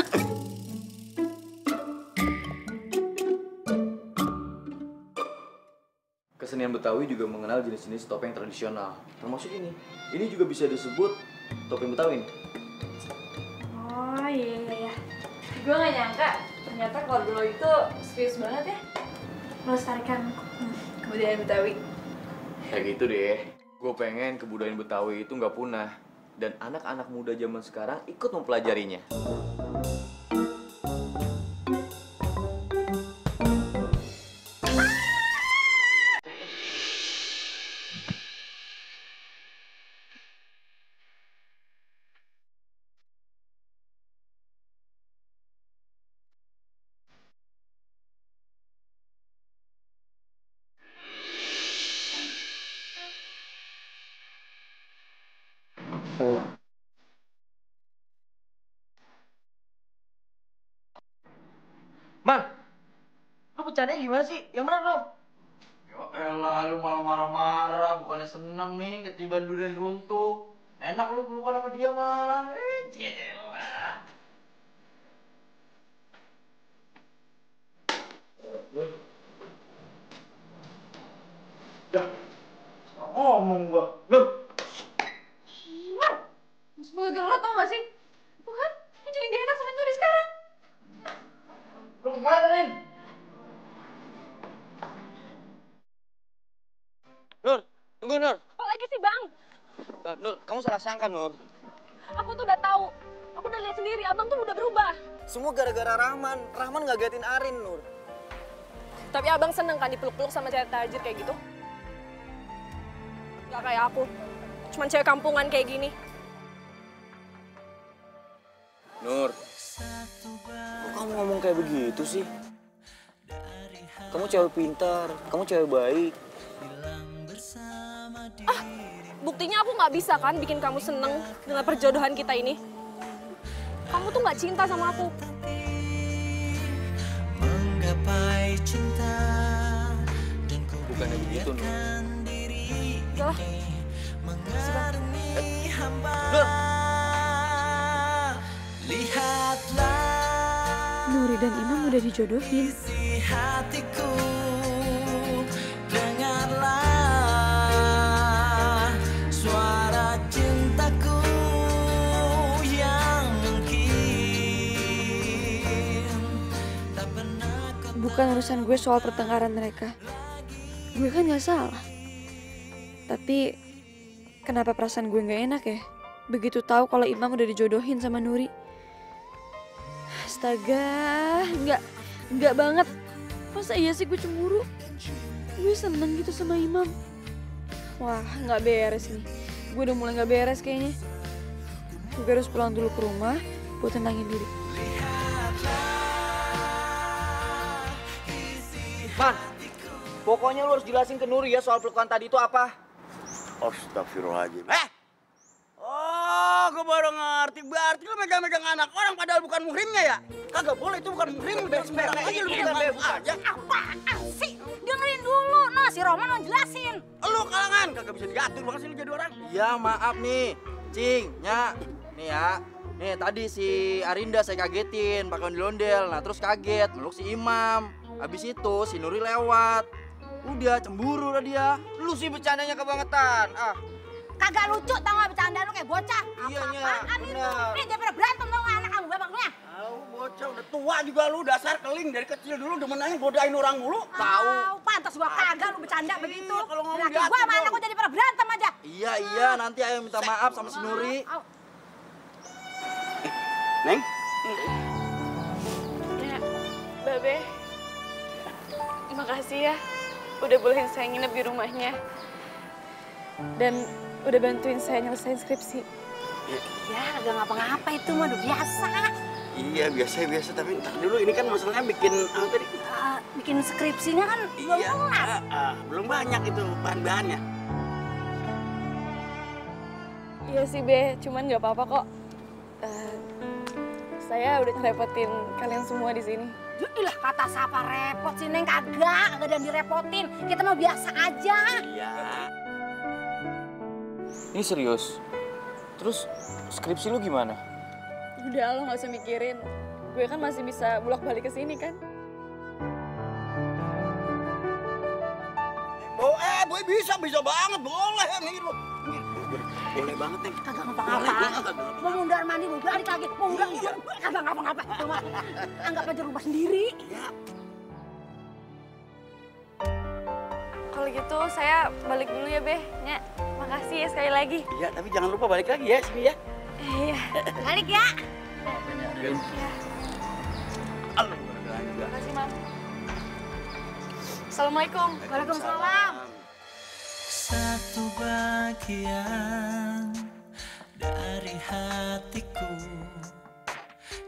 Kesenian Betawi juga mengenal jenis-jenis topeng tradisional, termasuk ini. Ini juga bisa disebut topeng Betawi. Oh iya. Gue gak nyangka ternyata keluarga lo itu serius banget ya melestarikan kebudayaan Betawi. Kayak gitu deh. Gue pengen kebudayaan Betawi itu nggak punah dan anak-anak muda zaman sekarang ikut mempelajarinya. Man, lu bercandanya gimana sih? Yang bener dong. Ya elah, lu malah marah-marah, bukannya seneng nih ketiban durian runtuh. Enak lu pelukan sama dia malah. Dah, ngomong gua. Loh. Sebagai lo tau gak sih? Bukan, ini jadi gak enak sama Nuri sekarang. Lu kemana, Rin? Nur, tunggu Nur. Apa lagi sih Bang? Nur, kamu salah sangka Nur. Aku tuh udah tahu. Aku udah lihat sendiri, abang tuh udah berubah. Semua gara-gara Rahman. Rahman ngagetin Arin, Nur. Tapi abang seneng kan dipeluk-peluk sama cewek tajir kayak gitu? Gak kayak aku. Cuman cewek kampungan kayak gini. Nur, kok kamu ngomong kayak begitu sih? Kamu cewek pintar, kamu cewek baik. Buktinya aku gak bisa kan bikin kamu seneng dengan perjodohan kita ini. Kamu tuh gak cinta sama aku. Menggapai cinta dan ku bukannya begitu, Nur. Udah lah. mengarungi hamba. Lihatlah Nuri dan Imam udah dijodohin. isi hatiku, dengarlah suara cintaku yang mungkin tak pernah kau. Bukan urusan gue soal pertengkaran mereka. Gue kan gak salah. Tapi kenapa perasaan gue gak enak ya? Begitu tahu kalau Imam udah dijodohin sama Nuri. Astaga, enggak banget. Masa iya sih gue cemburu? Gue seneng gitu sama Imam. Wah, nggak beres nih. Gue udah mulai nggak beres kayaknya. Gue harus pulang dulu ke rumah buat tenangin diri. Man, pokoknya lu harus jelasin ke Nuri ya soal pelukan tadi itu apa. Astagfirullahaladzim. Oh, gue baru ngerti. Berarti lu megang-megang anak orang padahal bukan muhrimnya ya? Kagak boleh, itu bukan muhrim. Sembarang aja lu bilang aja. Apaan sih? Dengerin dulu, nah si Roman mau jelasin. Lu kalangan, kagak bisa diatur banget sih lu jadi orang. Iya, maaf nih. Cing, Nya. Nih ya. Nih tadi si Arinda saya kagetin pakai ondel-ondel. Nah, terus kaget meluk si Imam. Habis itu si Nuri lewat. Udah cemburu lah dia. Lu sih bercandanya kebangetan. Ah. Kagak lucu tau gak bercanda lu kayak bocah. Iya, Nya, Apa-apaan itu? bener. Nih daripada berantem tau gak anak kamu babaknya. Tahu bocah udah tua juga lu, dasar keling dari kecil dulu demenannya godain orang mulu. Tahu, pantas gua kagak lu bercanda begitu. Kalau ngomong Laki diatur gua sama anak dong. gua jadi pada berantem aja. Iya, nanti ayo minta maaf sama si Nuri. Neng? Ya, Babe. Makasih ya udah bolehin saya nginep di rumahnya. Dan udah bantuin saya nyelesain skripsi. Ya, agak ngapa-ngapa itu mah udah biasa. Iya, biasa. Tapi ntar dulu, ini kan masalahnya bikin apa tadi? Bikin skripsinya kan belum kelar. Belum banyak itu bahan-bahannya. Iya sih, Be. Cuman nggak apa-apa kok. Saya udah ngerepotin kalian semua di sini. Ilah kata siapa repot sih, Neng? Kagak ada yang direpotin. Kita mah biasa aja. Iya. Ini serius. Terus skripsi lu gimana? Udah, lo gak usah mikirin. Gue kan masih bisa bolak-balik ke sini kan. Boy bisa banget, boleh nih lu. Boleh banget nih. Kagak ngapa-ngapa. Mau mundar mandi, mau balik lagi, mau mundar, kagak ngapa-ngapa. Cuma anggap aja rumah sendiri. Kalau gitu saya balik dulu ya, Be. Nya, makasih ya sekali lagi. Iya, tapi jangan lupa balik lagi ya sini ya. Iya. Balik ya. Terima kasih, Mam. Assalamualaikum. Waalaikumsalam. Satu bagian dari hatiku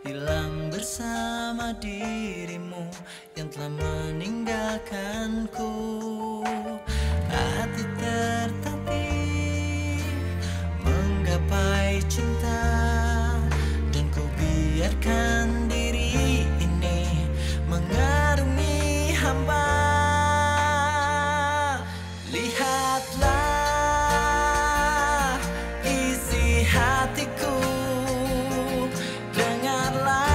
hilang bersama dirimu yang telah meninggalkanku. Hati tertatih menggapai cinta dan ku biarkan diri ini mengarungi hamba. Lihatlah isi hatiku, dengarlah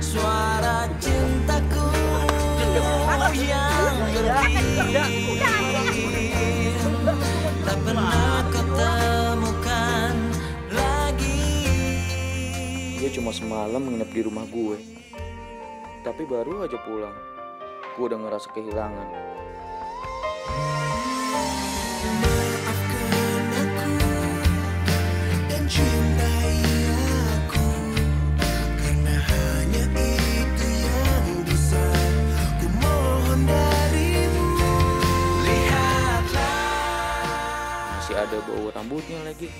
suara cintaku yang berhenti. Tak pernah kau temukan lagi. Dia cuma semalam menginap di rumah gue. Tapi baru aja pulang, gue udah ngerasa kehilangan. Dan cintai aku, karena hanya itu yang bisa ku mohon darimu. Lihatlah. Masih ada bau rambutnya lagi.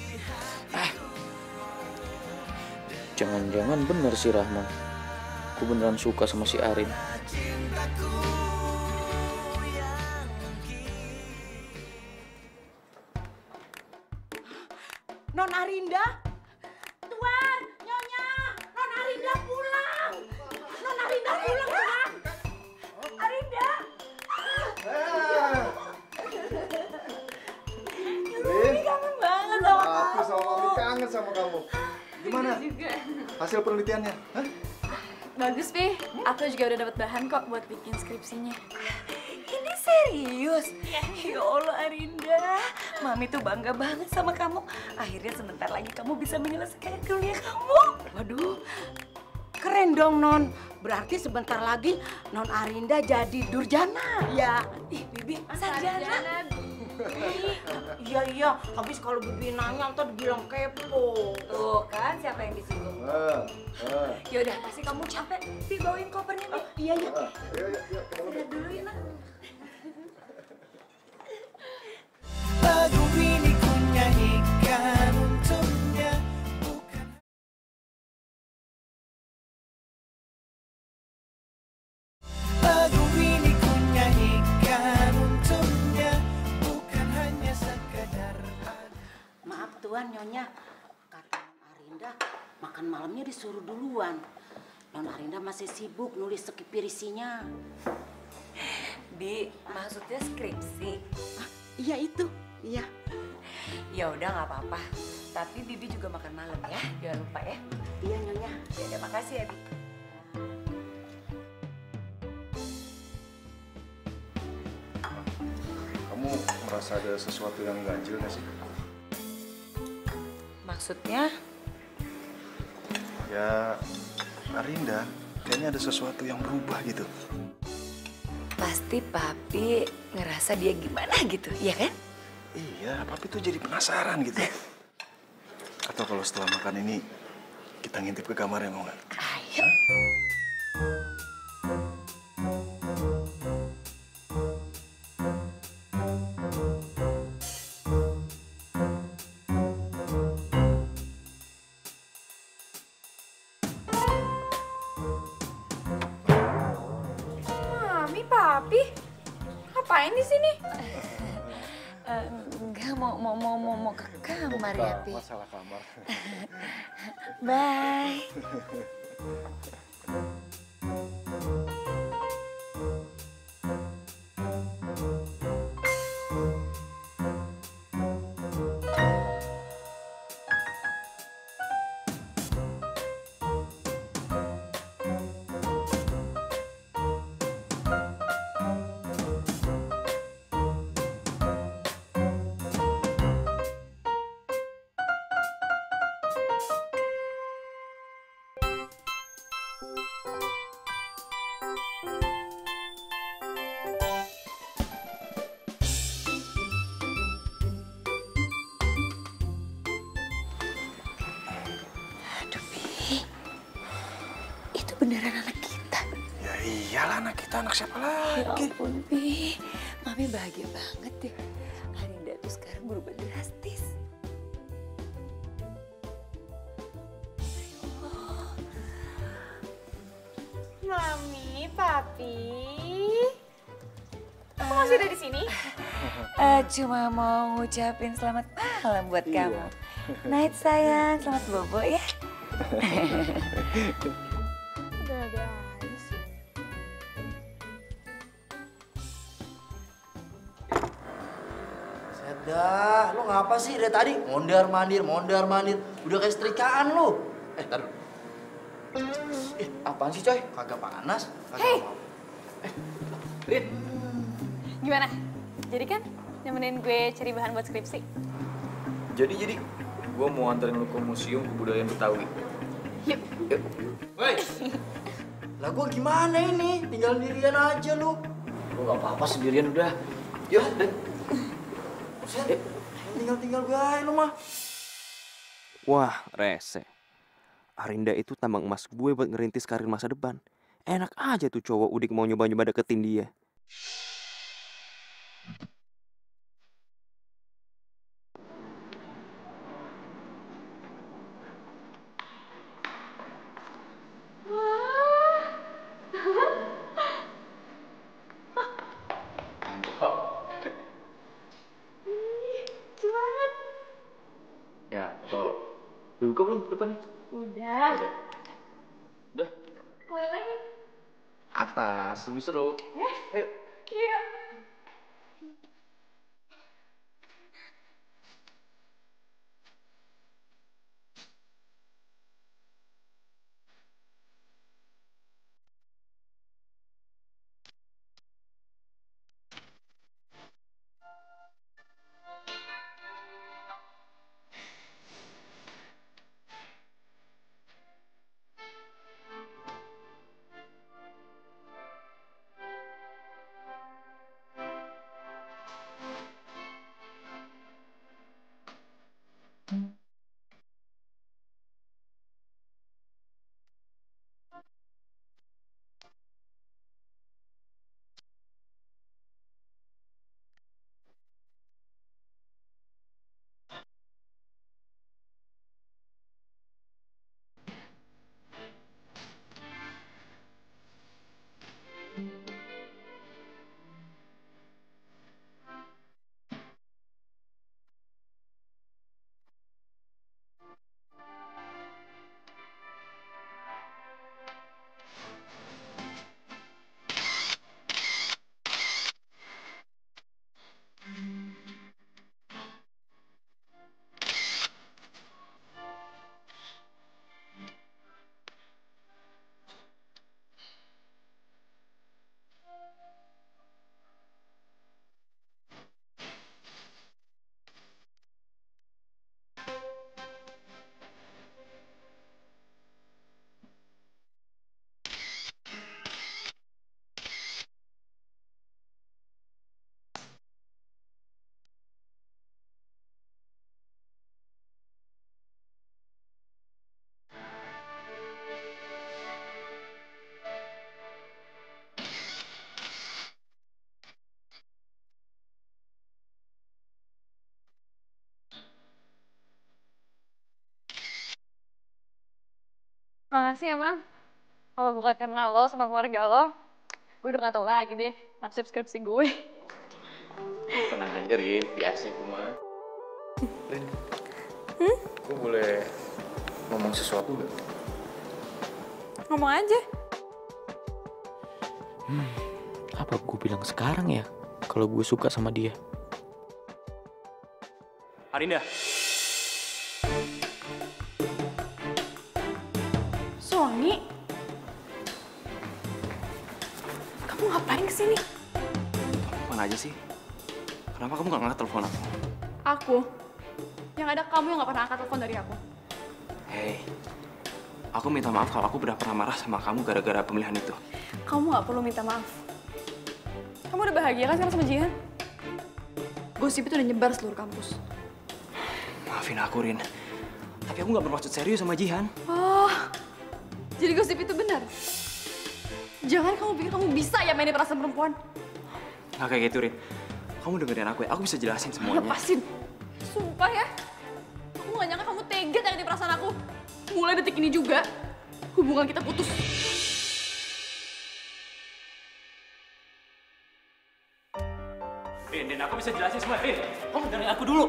Jangan-jangan bener si Rahman. Gue beneran suka sama si Arin. Non Arinda, Tuan, Nyonya, Non Arinda pulang. Non Arinda pulang, Tuan. Arinda. Rin, Kangen banget sama kamu. aku sama Mami kangen sama kamu. Gimana Juga. hasil penelitiannya? Hah? Bagus, Pi. Aku juga udah dapat bahan kok buat bikin skripsinya. Ini serius? Ya Allah Arinda, Mami tuh bangga banget sama kamu. Akhirnya sebentar lagi kamu bisa menyelesaikan kuliah kamu. Waduh, keren dong Non. Berarti sebentar lagi Non Arinda jadi durjana. Ya, ih Bibi, sarjana. Iya, habis kalau Bibi nanya ntar dibilang kepo. Tuh kan, siapa yang disinggung? Yaudah, pasti kamu capek. Bi, bawain kopernya, Bi. Iya. Lihat dulu ya, Nak. Lagu ini ku nyanyikan untuknya. Lagu ini ku nyanyikan untuknya, bukan hanya sekadar. Maaf Tuan, Nyonya. Kata Non Arinda, makan malamnya disuruh duluan. Non Arinda masih sibuk nulis skripsinya. Bi, maksudnya skripsi. Iya itu, iya. Ya udah nggak apa-apa. Tapi Bibi juga makan malam ya, jangan lupa ya. Iya Nyonya. Ya udah, makasih ya Bi. Kamu merasa ada sesuatu yang ganjil nggak sih? Maksudnya? Ya, Arinda, kayaknya ada sesuatu yang berubah gitu. Pasti Papi ngerasa dia gimana gitu, iya kan? Iya, Papi tuh jadi penasaran gitu. Atau kalau setelah makan ini, kita ngintip ke kamarnya mau nggak? Ayo. Mami, Papi, ngapain di sini? Enggak, mau ke kamar ya, Pi. Masalah kamar. Bye. beneran anak kita. Ya iyalah anak kita, anak siapa lagi? Ya ampun, Pi. Mami bahagia banget deh. Arinda tuh sekarang berubah drastis. Mami, Papi. Kok masih ada di sini? Cuma mau ngucapin selamat malam buat kamu. Night sayang, selamat bobo ya. Udah aja sih. Sedah, lo ngapa sih dari tadi? Mondar-mandir. Udah kayak setrikaan lo. Taruh. Apaan sih, coy? Kagak panas, kagak Hey. mau. Rin. Gimana? Jadi kan nemenin gue cari bahan buat skripsi? Jadi, gue mau anterin lu ke Museum Kebudayaan Betawi. Yuk. Woi. Lah gua gimana ini? Tinggal dirian aja lu. Gue gak apa-apa sendirian udah. Yuk, Rin. Buset, tinggal gue aja lu mah. Wah, rese. Arinda itu tambang emas gue buat ngerintis karir masa depan. Enak aja tuh cowok udik mau nyoba-nyoba deketin dia. Ya, tuh. Buka belum depan? Udah. Udah. Mulai lagi. Atas, lebih seru. Ayo. Iya. Makasih ya, Mam. Kalau bukan karena lo sama keluarga lo, gue udah gak tau lagi deh nasib skripsi gue. Tenang aja, Rin. Biasa gue mah. Rin, gue boleh ngomong sesuatu gak? Ngomong aja. Apa gue bilang sekarang ya kalau gue suka sama dia? Arinda. Sony, kamu ngapain kesini? Mana aja sih? Kenapa kamu gak ngangkat telepon aku? Aku? Yang ada kamu yang gak pernah angkat telepon dari aku. Hei, aku minta maaf kalau aku udah pernah marah sama kamu gara-gara pemilihan itu. Kamu gak perlu minta maaf. Kamu udah bahagia kan sekarang sama Jihan? Gosip itu udah nyebar seluruh kampus. Maafin aku, Rin. Tapi aku gak bermaksud serius sama Jihan. Oh, Jadi gosip itu benar? Jangan kamu pikir kamu bisa ya mainin perasaan perempuan. Nggak kayak gitu, Rin. Kamu dengerin aku ya, aku bisa jelasin semuanya. Lepasin. Sumpah ya, aku gak nyangka kamu tega nyakitin perasaan aku. Mulai detik ini juga, hubungan kita putus. Rin, aku bisa jelasin semua. Rin, kamu dengerin aku dulu.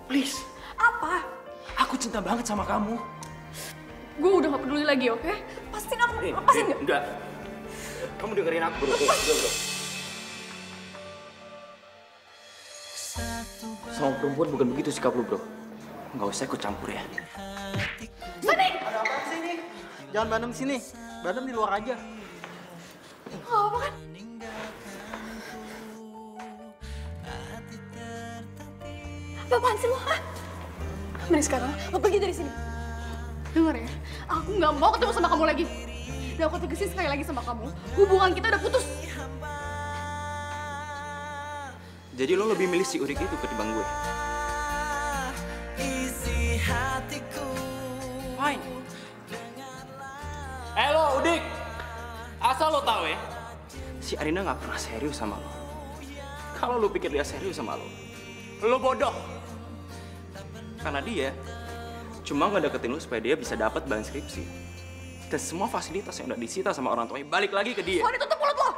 Please. Apa? Aku cinta banget sama kamu. Gue udah gak peduli lagi, oke? Pastiin aku, lepasin gak? Enggak. Kamu dengerin aku dulu. Sama perempuan bukan begitu sikap lu, bro. Nggak usah ikut campur ya. Sani! Ada apa sih ini? Jangan berantem di sini. Berantem di luar aja. Gak apa kan? Apaan sih lo? Mending sekarang lo pergi dari sini. Dengar ya, aku nggak mau ketemu sama kamu lagi. Dan aku tegesin sekali lagi sama kamu, hubungan kita udah putus. Jadi lo lebih milih si Udik itu ketimbang gue? Isi hatiku. Fine. Lo Udik, asal lo tahu ya, si Arinda nggak pernah serius sama lo. Kalau lo pikir dia serius sama lo bodoh. Karena dia cuma ngedeketin lo supaya dia bisa dapat bahan skripsi. Dan semua fasilitas yang udah disita sama orang tuanya balik lagi ke dia. Soalnya tutup mulut lo.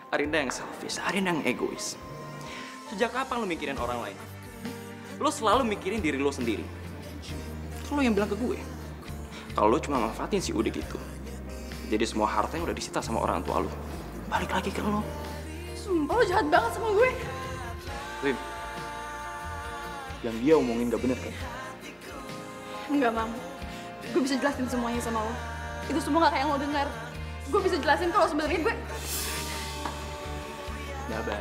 Arinda yang selfish, Arinda yang egois. Sejak kapan lo mikirin orang lain? Lo selalu mikirin diri lo sendiri. Lo yang bilang ke gue, kalau lo cuma manfaatin si Udik itu, jadi semua harta yang udah disita sama orang tua lo balik lagi ke lo. Sumpah lo jahat banget sama gue. Rin, yang dia omongin gak bener kan? Enggak, Mam. Gue bisa jelasin semuanya sama lo. Itu semua gak kayak yang lo dengar. Gue bisa jelasin kalau sebenarnya gue... Bye-bye.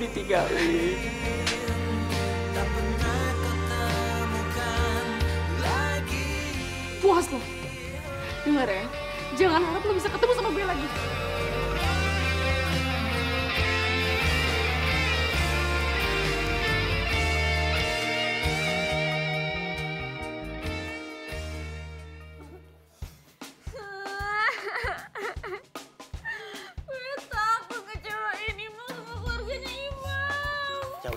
Ditinggalin. Puas lo. Dengar ya, jangan harap lo bisa ketemu sama gue lagi.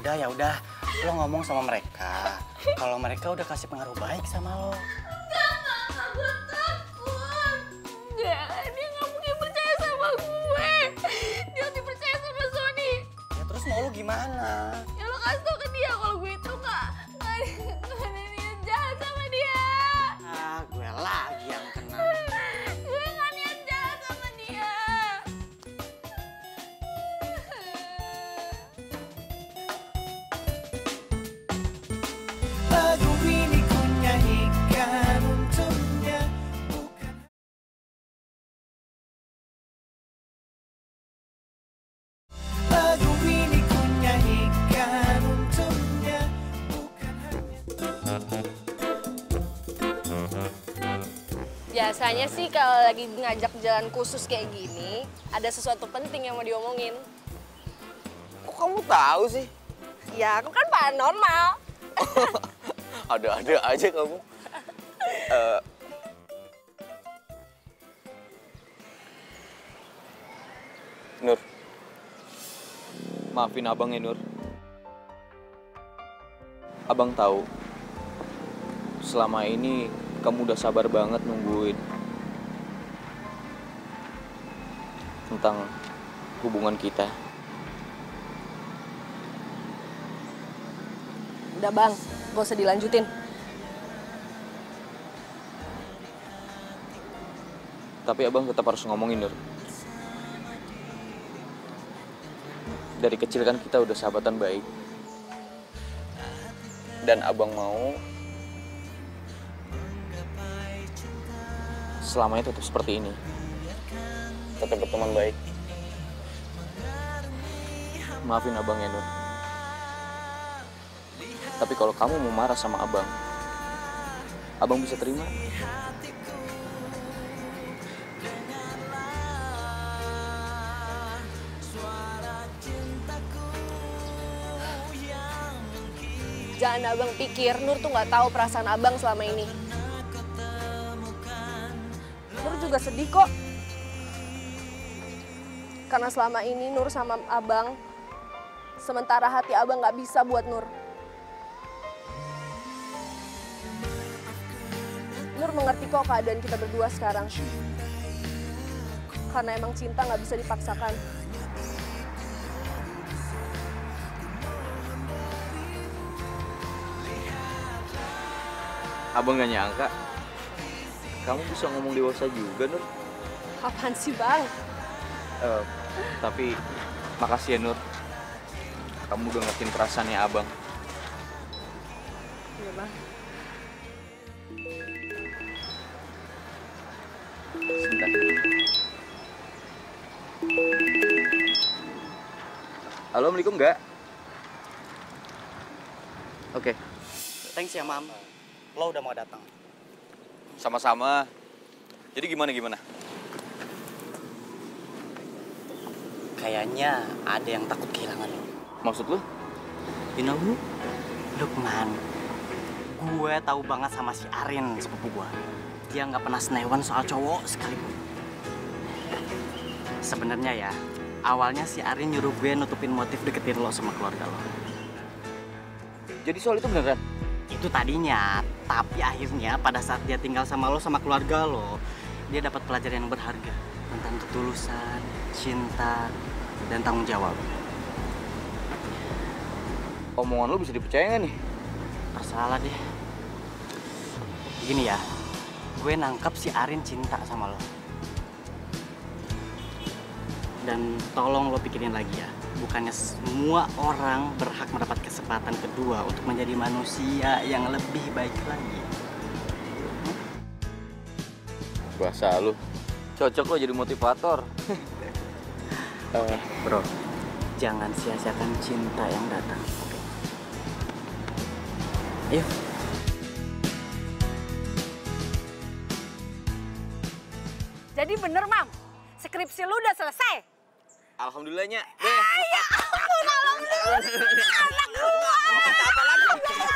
Ya udah, lo ngomong sama mereka. Kalau mereka udah kasih pengaruh baik sama lo. Jangan, gue takut. Dia nggak mungkin percaya sama gue. Dia lebih percaya sama Sony. Ya terus mau lo gimana? Ya lo kasih tau ke dia kalau gue itu nggak ada niat jahat sama dia. Ah, gue lagi yang kena. Gue nggak niat jahat sama dia. Lagu ini ku nyanyikan untuknya. Lagu ini ku nyanyikan untuknya. Biasanya sih kalau lagi ngajak jalan khusus kayak gini, ada sesuatu penting yang mau diomongin. Kok kamu tahu sih? Ya, aku kan paranormal. Ada-ada aja kamu. Nur, maafin abang ya Nur. Abang tahu, selama ini kamu udah sabar banget nungguin tentang hubungan kita. Udah bang, gak usah dilanjutin. Tapi abang tetap harus ngomongin, Nur. Dari kecil kan kita udah sahabatan baik. Dan abang mau selamanya tetap seperti ini. Tetap berteman baik. Maafin abang ya, Nur. Tapi kalau kamu mau marah sama abang, abang bisa terima. Jangan abang pikir Nur tuh nggak tahu perasaan abang selama ini. juga sedih kok. Karena selama ini Nur sama Abang, sementara hati Abang nggak bisa buat Nur. Nur mengerti kok keadaan kita berdua sekarang. Karena emang cinta nggak bisa dipaksakan. Abang gak nyangka kamu bisa ngomong dewasa juga, Nur. Apaan sih, Bang? Tapi makasih ya, Nur. Kamu udah ngertiin perasaannya Abang. Iya, Bang. Sebentar. Halo, Assalamualaikum, Gak? Oke. Thanks ya, Mam. Lo udah mau datang. Sama-sama. Jadi gimana? Kayaknya ada yang takut kehilangan lo. Maksud lo? You know who? Lukman. Gue tahu banget sama si Arin, sepupu gue. Dia nggak pernah senewan soal cowok sekalipun. Sebenarnya ya, awalnya si Arin nyuruh gue nutupin motif deketin lo sama keluarga lo. Jadi soal itu beneran? Itu tadinya, tapi akhirnya pada saat dia tinggal sama lo sama keluarga lo, dia dapat pelajaran yang berharga tentang ketulusan, cinta, dan tanggung jawab. Omongan lo bisa dipercaya nggak nih? Terserah deh. Gini ya, gue nangkep si Arin cinta sama lo. Dan tolong lo pikirin lagi ya, bukannya semua orang berhak mendapat kesempatan kedua untuk menjadi manusia yang lebih baik lagi. Bahasa lu, cocok lo jadi motivator. Bro, jangan sia-siakan cinta yang datang. Ayo. Jadi bener, Mam, skripsi lu udah selesai? Alhamdulillahnya. Ya ampun, alhamdulillah. Anak gua.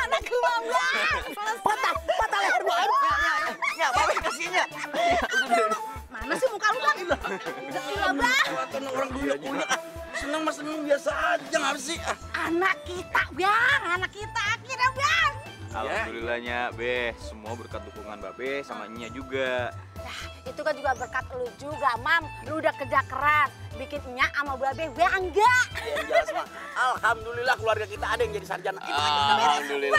Anak gua, Bang. Patah leher gua. Ya, Babe kasihnya. Mana sih muka lu, Bang? Gila, Bang. Orang dulu punya. Seneng mas seneng biasa aja nggak sih? Anak kita, Bang. Anak kita akhirnya, Bang. Alhamdulillahnya, Be. Semua berkat dukungan Babe sama Nya juga. Itu kan juga berkat lu juga, Mam. Lu udah kerja keras, bikin Nya sama Babe bangga. Yang jelas mah, alhamdulillah keluarga kita ada yang jadi sarjana. Alhamdulillah.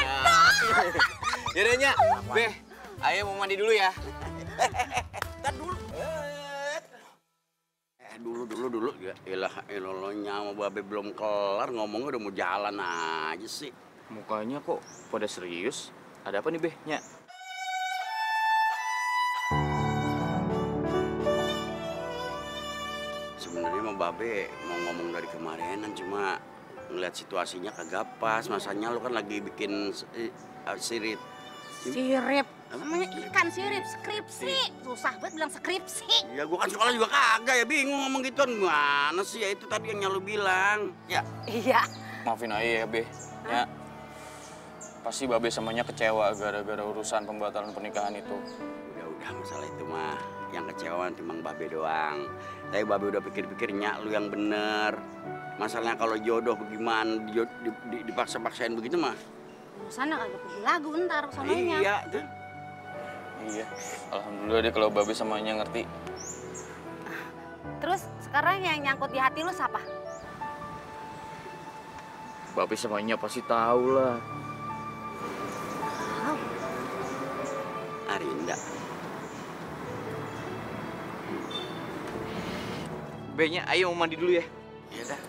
Yaudah, Nya. Be, ayo mau mandi dulu ya. Dulu. Ya ilah Nya sama Babe belum kelar ngomongnya udah mau jalan aja sih. Mukanya kok pada serius? Ada apa nih, Be? Nya? Sebenarnya sama Babe mau ngomong dari kemarinan, cuma ngeliat situasinya kagak pas. Masanya lu kan lagi bikin sirip. Sirip? Namanya ikan sirip, skripsi. Susah banget bilang skripsi. Ya gua kan sekolah juga kagak ya, bingung ngomong gituan. Gimana sih ya, itu tadi yang lu bilang. Ya. Iya. Maafin Ayah ya, Be. Ya. Pasti Babe sama Nya kecewa gara-gara urusan pembatalan pernikahan itu. Udah masalah itu mah. Yang kecewa cuma Babe doang. Tapi Babe udah pikir-pikir Nya lu yang bener. Masalahnya kalau jodoh bagaimana dipaksa-paksain begitu mah. Urusannya kagak pergi lagu ntar sononya. Iya, tuh. Iya. Alhamdulillah deh kalau Babe sama Nya ngerti. Terus sekarang yang nyangkut di hati lu siapa? Babe sama Nya pasti tahu lah. Arinda. Be-nya, ayo mau mandi dulu ya. Iya dah.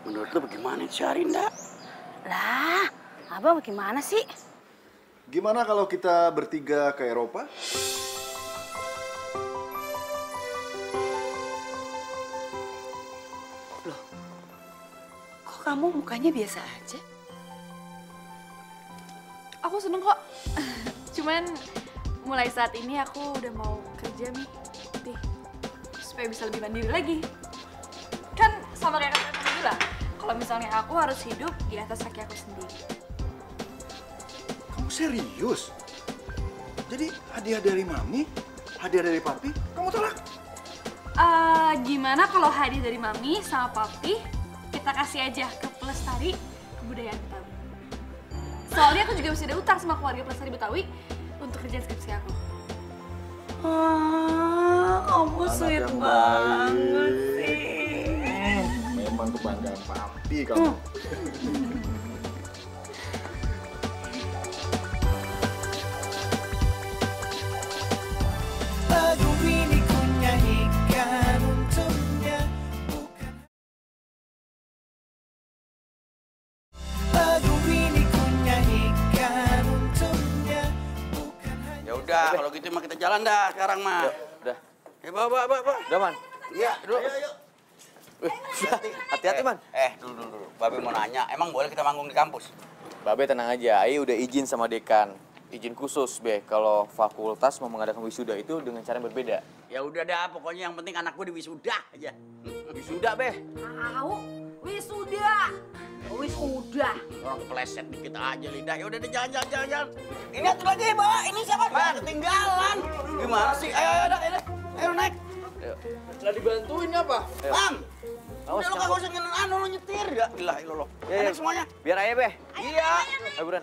Menurut lu bagaimana si Arinda? Lah, Abang bagaimana sih? Gimana kalau kita bertiga ke Eropa? Loh, kok kamu mukanya biasa aja? Aku seneng kok. Cuman mulai saat ini aku udah mau kerja nih, supaya bisa lebih mandiri lagi. Kan sama kayak kata kamu bilang, kalau misalnya aku harus hidup di atas kaki aku sendiri. Kamu serius? Jadi hadiah dari Mami, hadiah dari Papi, kamu tolak? Gimana kalau hadiah dari Mami sama Papi kita kasih aja ke pelestari kebudayaan Betawi. Soalnya aku juga masih ada utang sama keluarga pelestari Betawi untuk kerjaan skripsi aku. Kamu sweet banget sih. Memang kebanggaan Papi kamu. Lagu ini ku nyanyikan untuknya, bukan. Lagu ini ku nyanyikan untuknya, bukan hanya. Ya udah, kalau gitu mah kita jalan dah sekarang mah. Udah. Ya bawa. Udah, Man. Iya, dulu. Ayo. Hati-hati, Man. Dulu. Babe mau nanya, emang boleh kita manggung di kampus? Babe tenang aja, Aye udah izin sama dekan. Izin khusus, Be, kalau fakultas mau mengadakan wisuda itu dengan cara yang berbeda. Ya udah dah, pokoknya yang penting anak gue di wisuda aja. Wisuda, Be. Tahu? Wisuda. Orang kepleset dikit aja lidah. Ya udah deh, jalan. Ini satu lagi bawa, ini siapa? Ketinggalan. Gimana sih? Ayo naik. Lah dibantuin apa? Bang. Awas, Udah lo kagak usah lo nyetir ya. Gila lo. Ya, Enak semuanya. Biar Aye, Be. Iya. Ayo, buruan.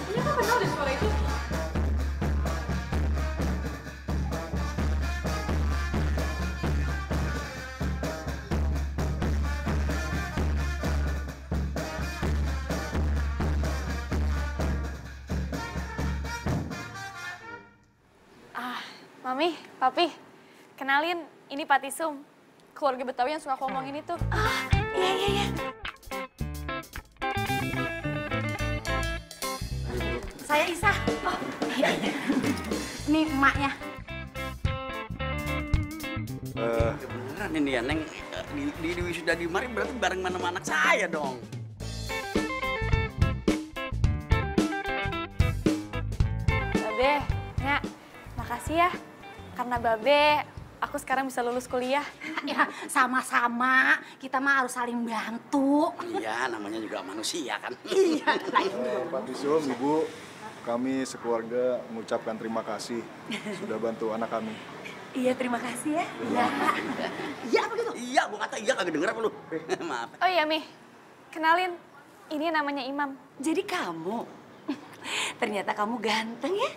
Ternyata kenal deh suara itu. Mami, Papi, kenalin, ini Patisum, keluarga Betawi yang suka aku ngomongin itu. Iya. Saya Isa. Oh, iya. Ini emaknya. Beneran ini ya, Neng. Di wisuda di mari berarti bareng mana anak saya dong. Babe, Nya, makasih ya. Karena Babe, aku sekarang bisa lulus kuliah. Ya, sama-sama. Kita mah harus saling bantu. Iya, namanya juga manusia kan. Iya. Pak Tisum, Ibu, kami sekeluarga mengucapkan terima kasih sudah bantu anak kami. Iya, terima kasih ya. Iya, apa gitu? Iya, gua kata iya kagak denger apa lu. Maaf. Oh iya, Mi. Kenalin, ini namanya Imam. Jadi kamu, ternyata kamu ganteng ya?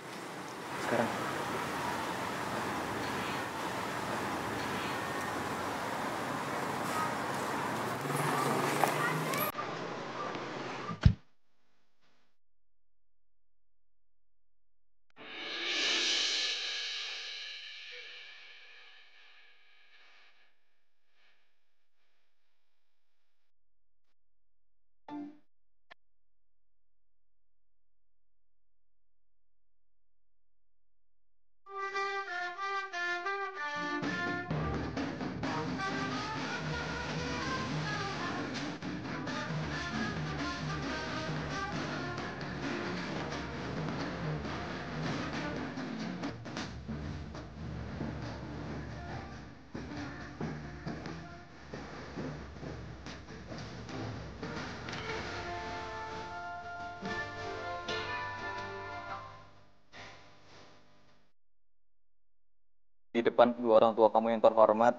Sekarang. Di depan kedua orang tua kamu yang terhormat,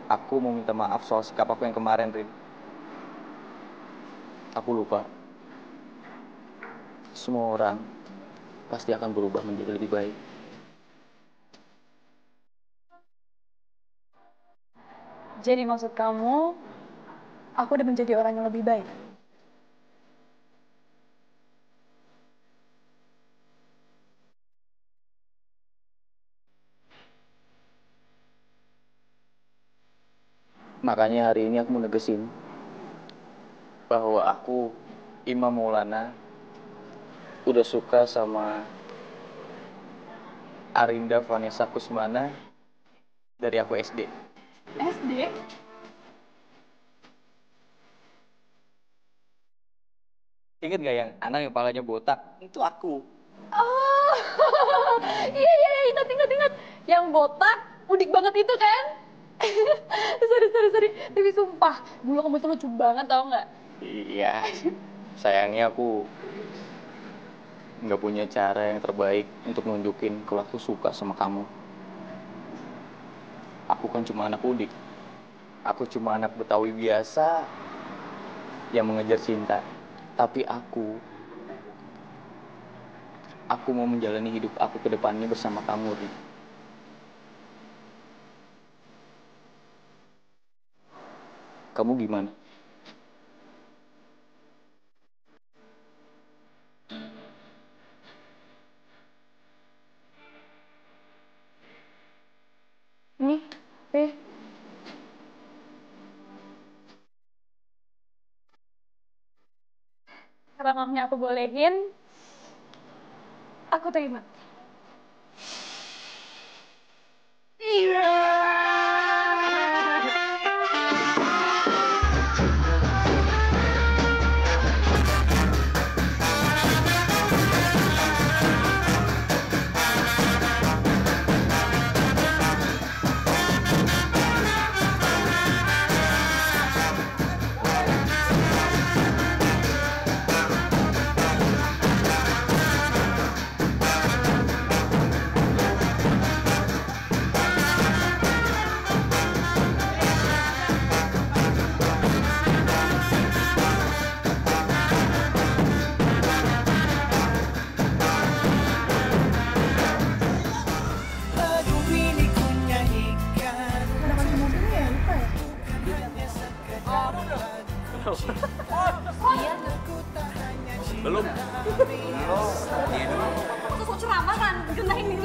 aku mau minta maaf soal sikap aku yang kemarin, Rin. Aku lupa. Semua orang pasti akan berubah menjadi lebih baik. Jadi maksud kamu, aku udah menjadi orang yang lebih baik? Makanya hari ini aku mau negesin bahwa aku, Imam Maulana, udah suka sama Arinda Vanessa Kusmana dari aku SD. SD? Ingat gak yang anak yang palanya botak? Itu aku. Oh, iya, ingat. Yang botak, udik banget itu kan? Sorry. Tapi sumpah, dulu kamu tuh lucu banget tau nggak? Iya, sayangnya aku nggak punya cara yang terbaik untuk nunjukin kalau aku suka sama kamu. Aku kan cuma anak udik. Aku cuma anak Betawi biasa yang mengejar cinta. Tapi aku mau menjalani hidup aku ke depannya bersama kamu, Rin. Kamu gimana? Nih, Pi. Karena mamanya aku bolehin, aku terima. Lagu ini ku nyanyikan. Belum. Terus ceramah kan, genahin